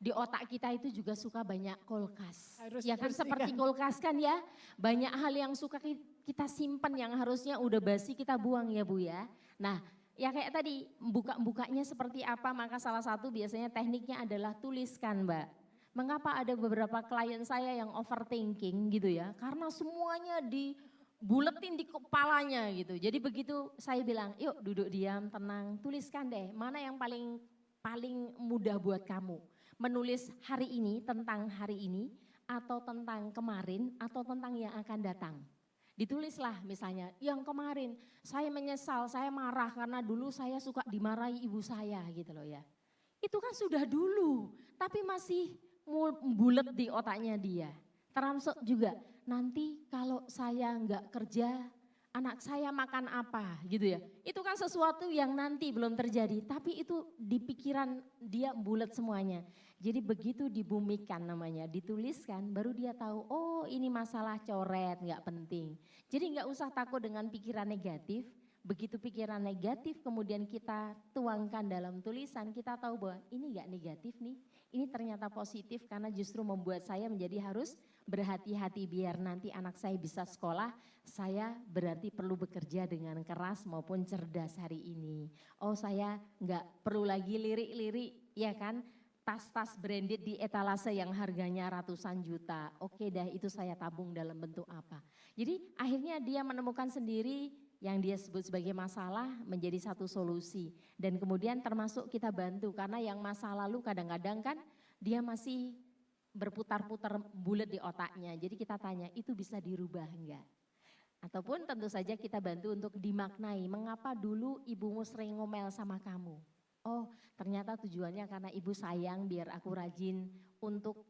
Di otak kita itu juga suka banyak kulkas. Harus Ya kan bersihkan. seperti kulkas kan ya, banyak hal yang suka kita simpan yang harusnya udah basi kita buang ya Bu ya. Nah ya kayak tadi bukanya seperti apa, maka salah satu biasanya tekniknya adalah tuliskan Mbak. Mengapa ada beberapa klien saya yang overthinking gitu ya, karena semuanya dibuletin di kepalanya gitu. Jadi begitu saya bilang, yuk duduk diam, tenang, tuliskan deh mana yang paling mudah buat kamu. Menulis hari ini, tentang hari ini, atau tentang kemarin, atau tentang yang akan datang. Ditulislah misalnya, yang kemarin saya menyesal, saya marah karena dulu saya suka dimarahi ibu saya gitu loh ya. Itu kan sudah dulu, tapi masih bulet di otaknya dia. Termasuk juga nanti kalau saya enggak kerja, anak saya makan apa gitu ya. Itu kan sesuatu yang nanti belum terjadi, tapi itu di pikiran dia bulet semuanya. Jadi begitu dibumikan namanya, dituliskan baru dia tahu, oh ini masalah coret, enggak penting. Jadi enggak usah takut dengan pikiran negatif. Begitu pikiran negatif kemudian kita tuangkan dalam tulisan, kita tahu bahwa ini enggak negatif nih. Ini ternyata positif karena justru membuat saya menjadi harus berhati-hati biar nanti anak saya bisa sekolah, saya berarti perlu bekerja dengan keras maupun cerdas hari ini. Oh saya enggak perlu lagi lirik-lirik ya kan, tas-tas branded di etalase yang harganya ratusan juta. Oke dah itu saya tabung dalam bentuk apa. Jadi akhirnya dia menemukan sendiri yang dia sebut sebagai masalah menjadi satu solusi. Dan kemudian termasuk kita bantu karena yang masa lalu kadang-kadang kan dia masih berputar-putar bulat di otaknya. Jadi kita tanya itu bisa dirubah enggak? Ataupun tentu saja kita bantu untuk dimaknai mengapa dulu ibumu sering ngomel sama kamu. Oh ternyata tujuannya karena ibu sayang biar aku rajin untuk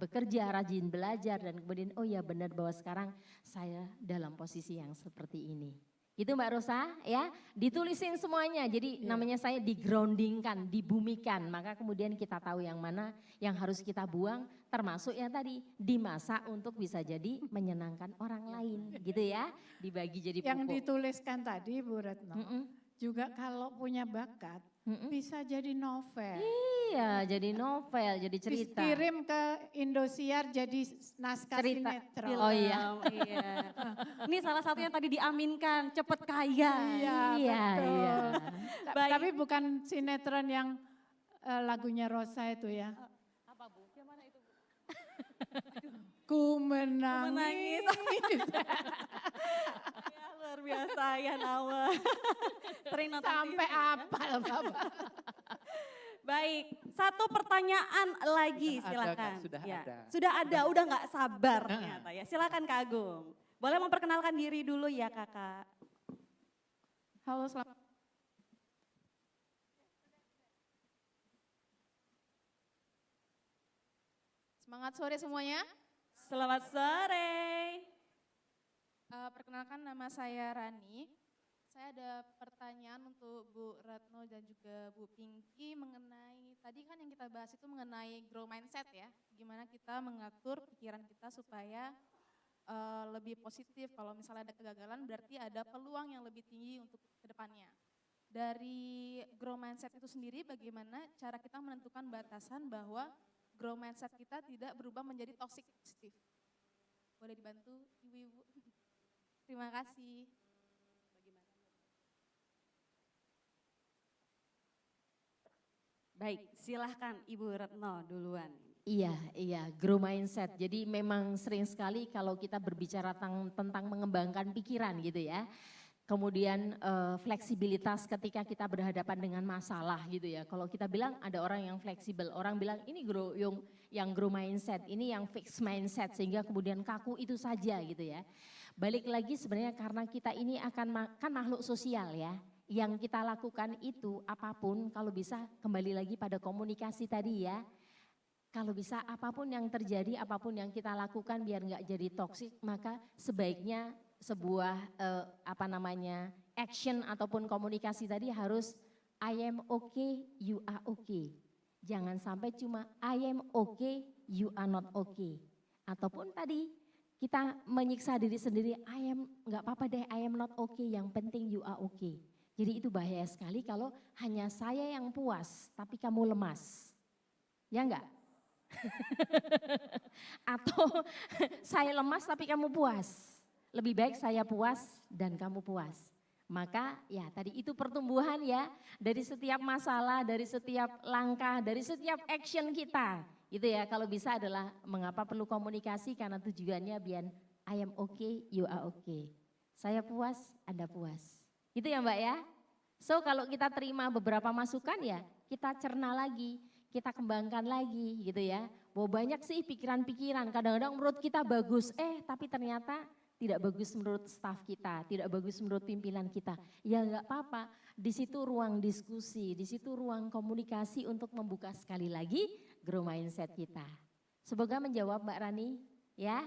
bekerja, rajin belajar dan kemudian oh ya benar bahwa sekarang saya dalam posisi yang seperti ini. Itu Mbak Rosa ya, ditulisin semuanya. Jadi namanya saya di-groundingkan, dibumikan. Maka kemudian kita tahu yang mana yang harus kita buang, termasuk yang tadi dimasak untuk bisa jadi menyenangkan orang lain gitu ya. Dibagi jadi pupuk. Yang dituliskan tadi Bu Retno, juga kalau punya bakat bisa jadi novel. Iya, jadi novel, jadi cerita. Dikirim ke Indosiar jadi naskah Cerita. sinetron. Oh iya. Ini salah satunya tadi diaminkan, cepet kaya. Iya, betul. iya. Tapi bukan sinetron yang lagunya Rosa itu ya. Apa Bu? Yang mana itu Bu? Ku menangis. Ya, luar biasa ya Nawa. Sering nonton Sampai TV, ya. apal Bapak. Baik, satu pertanyaan lagi Sudah ada, silakan. Kak, sudah Ya, ada. Sudah ada, udah nggak sabar ternyata ya. Silakan Kak Agung. Boleh memperkenalkan diri dulu ya Kakak. Halo, selamat. Semangat sore semuanya. Selamat sore. Perkenalkan nama saya Rani. Saya ada pertanyaan untuk Bu Retno dan juga Bu Pinky mengenai, tadi kan yang kita bahas itu mengenai grow mindset ya. Gimana kita mengatur pikiran kita supaya lebih positif. Kalau misalnya ada kegagalan berarti ada peluang yang lebih tinggi untuk kedepannya. Dari grow mindset itu sendiri bagaimana cara kita menentukan batasan bahwa grow mindset kita tidak berubah menjadi toxic positif. Boleh dibantu ibu-ibu? Terima kasih. Baik, silahkan Ibu Retno duluan. Iya, grow mindset. Jadi memang sering sekali kalau kita berbicara tentang mengembangkan pikiran gitu ya. Kemudian fleksibilitas ketika kita berhadapan dengan masalah gitu ya. Kalau kita bilang ada orang yang fleksibel, orang bilang ini yang grow mindset, ini yang fixed mindset sehingga kemudian kaku itu saja gitu ya. Balik lagi sebenarnya karena kita ini kan makhluk sosial ya. Yang kita lakukan itu apapun kalau bisa kembali lagi pada komunikasi tadi ya. Kalau bisa apapun yang terjadi, apapun yang kita lakukan biar nggak jadi toksik, maka sebaiknya sebuah action ataupun komunikasi tadi harus I am okay, you are okay. Jangan sampai cuma I am okay, you are not okay. Ataupun tadi kita menyiksa diri sendiri, nggak apa-apa deh, I am not okay, yang penting you are okay. Jadi itu bahaya sekali kalau hanya saya yang puas, tapi kamu lemas. Ya enggak? Atau saya lemas tapi kamu puas. Lebih baik saya puas dan kamu puas. Maka ya tadi itu pertumbuhan ya, dari setiap masalah, dari setiap langkah, dari setiap action kita. Gitu ya, kalau bisa adalah mengapa perlu komunikasi karena tujuannya biar I am okay, you are okay. Saya puas, Anda puas. Gitu ya Mbak ya. So kalau kita terima beberapa masukan ya kita cerna lagi, kita kembangkan lagi gitu ya. Bahwa banyak sih pikiran-pikiran, kadang-kadang menurut kita bagus, tapi ternyata tidak bagus menurut staf kita, tidak bagus menurut pimpinan kita. Ya enggak apa-apa, di situ ruang diskusi, di situ ruang komunikasi untuk membuka sekali lagi grow mindset kita. Semoga menjawab Mbak Rani ya.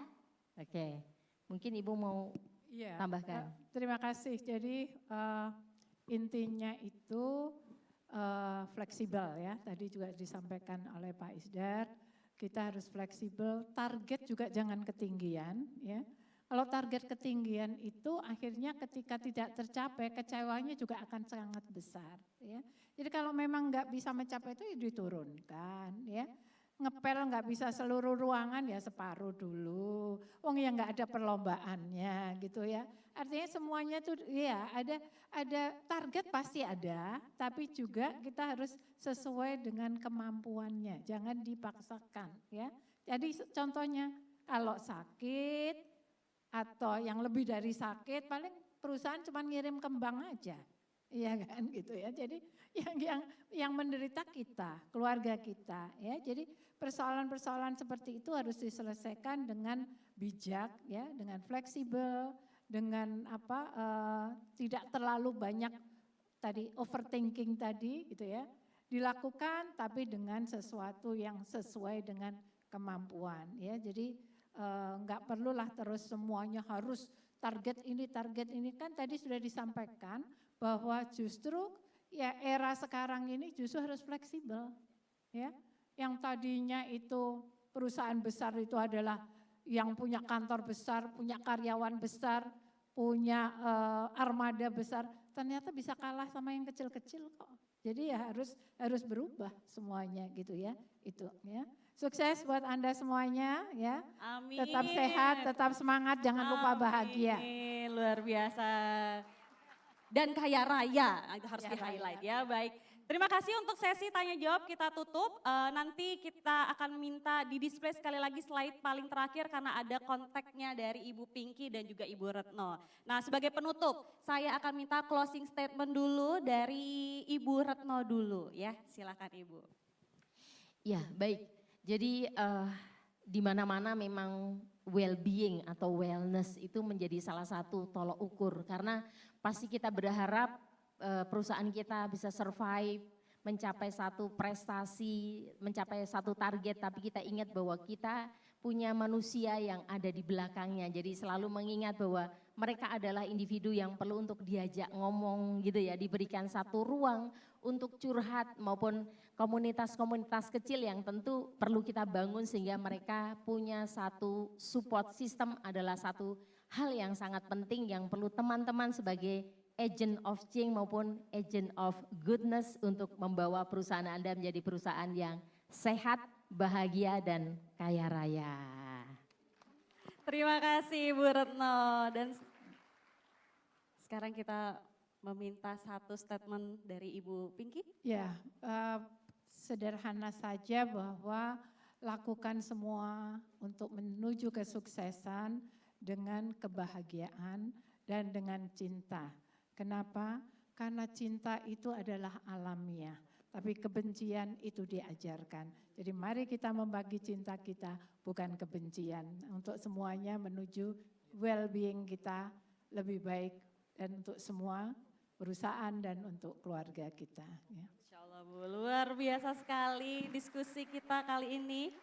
Oke, mungkin Ibu mau tambahkan. Terima kasih. Jadi intinya itu fleksibel ya. Tadi juga disampaikan oleh Pak Isdar. Kita harus fleksibel. Target juga jangan ketinggian ya. Kalau target ketinggian itu akhirnya ketika tidak tercapai kecewanya juga akan sangat besar ya. Jadi kalau memang nggak bisa mencapai itu ya diturunkan ya. Ngepel nggak bisa seluruh ruangan ya separuh dulu. Wong ya nggak ada perlombaannya gitu ya. Artinya semuanya tuh ya ada target pasti ada, tapi juga kita harus sesuai dengan kemampuannya. Jangan dipaksakan ya. Jadi contohnya kalau sakit atau yang lebih dari sakit paling perusahaan cuma ngirim kembang aja. Iya kan gitu ya. Jadi yang menderita kita, keluarga kita ya. Jadi persoalan-persoalan seperti itu harus diselesaikan dengan bijak ya, dengan fleksibel, dengan tidak terlalu banyak tadi overthinking tadi gitu ya. Dilakukan tapi dengan sesuatu yang sesuai dengan kemampuan ya. Jadi enggak perlulah terus semuanya harus target ini kan tadi sudah disampaikan bahwa justru ya era sekarang ini justru harus fleksibel ya. Yang tadinya itu perusahaan besar itu adalah yang punya kantor besar, punya karyawan besar, punya armada besar, ternyata bisa kalah sama yang kecil-kecil kok. Jadi ya harus berubah semuanya gitu ya. Itu ya. Sukses buat Anda semuanya ya. Amin. Tetap sehat, tetap semangat, jangan lupa bahagia. Luar biasa. Dan kaya raya, itu harus di-highlight ya. Baik, terima kasih untuk sesi tanya jawab kita tutup. Nanti kita akan minta di display sekali lagi slide paling terakhir karena ada kontaknya dari Ibu Pinky dan juga Ibu Retno. Nah sebagai penutup, saya akan minta closing statement dulu dari Ibu Retno dulu ya. Silakan Ibu. Ya baik, jadi di mana-mana memang well-being atau wellness itu menjadi salah satu tolok ukur karena pasti kita berharap perusahaan kita bisa survive, mencapai satu prestasi, mencapai satu target, tapi kita ingat bahwa kita punya manusia yang ada di belakangnya. Jadi selalu mengingat bahwa mereka adalah individu yang perlu untuk diajak ngomong gitu ya, diberikan satu ruang untuk curhat maupun komunitas-komunitas kecil yang tentu perlu kita bangun sehingga mereka punya satu support system adalah satu hal yang sangat penting yang perlu teman-teman sebagai agent of change maupun agent of goodness untuk membawa perusahaan Anda menjadi perusahaan yang sehat, bahagia, dan kaya raya. Terima kasih Bu Retno. Dan sekarang kita meminta satu statement dari Ibu Pinky. Ya, sederhana saja bahwa lakukan semua untuk menuju kesuksesan dengan kebahagiaan dan dengan cinta. Kenapa? Karena cinta itu adalah alamiah, tapi kebencian itu diajarkan. Jadi mari kita membagi cinta kita, bukan kebencian. Untuk semuanya menuju well-being kita lebih baik dan untuk semua perusahaan dan untuk keluarga kita. Ya. Insya Allah Bu, luar biasa sekali diskusi kita kali ini.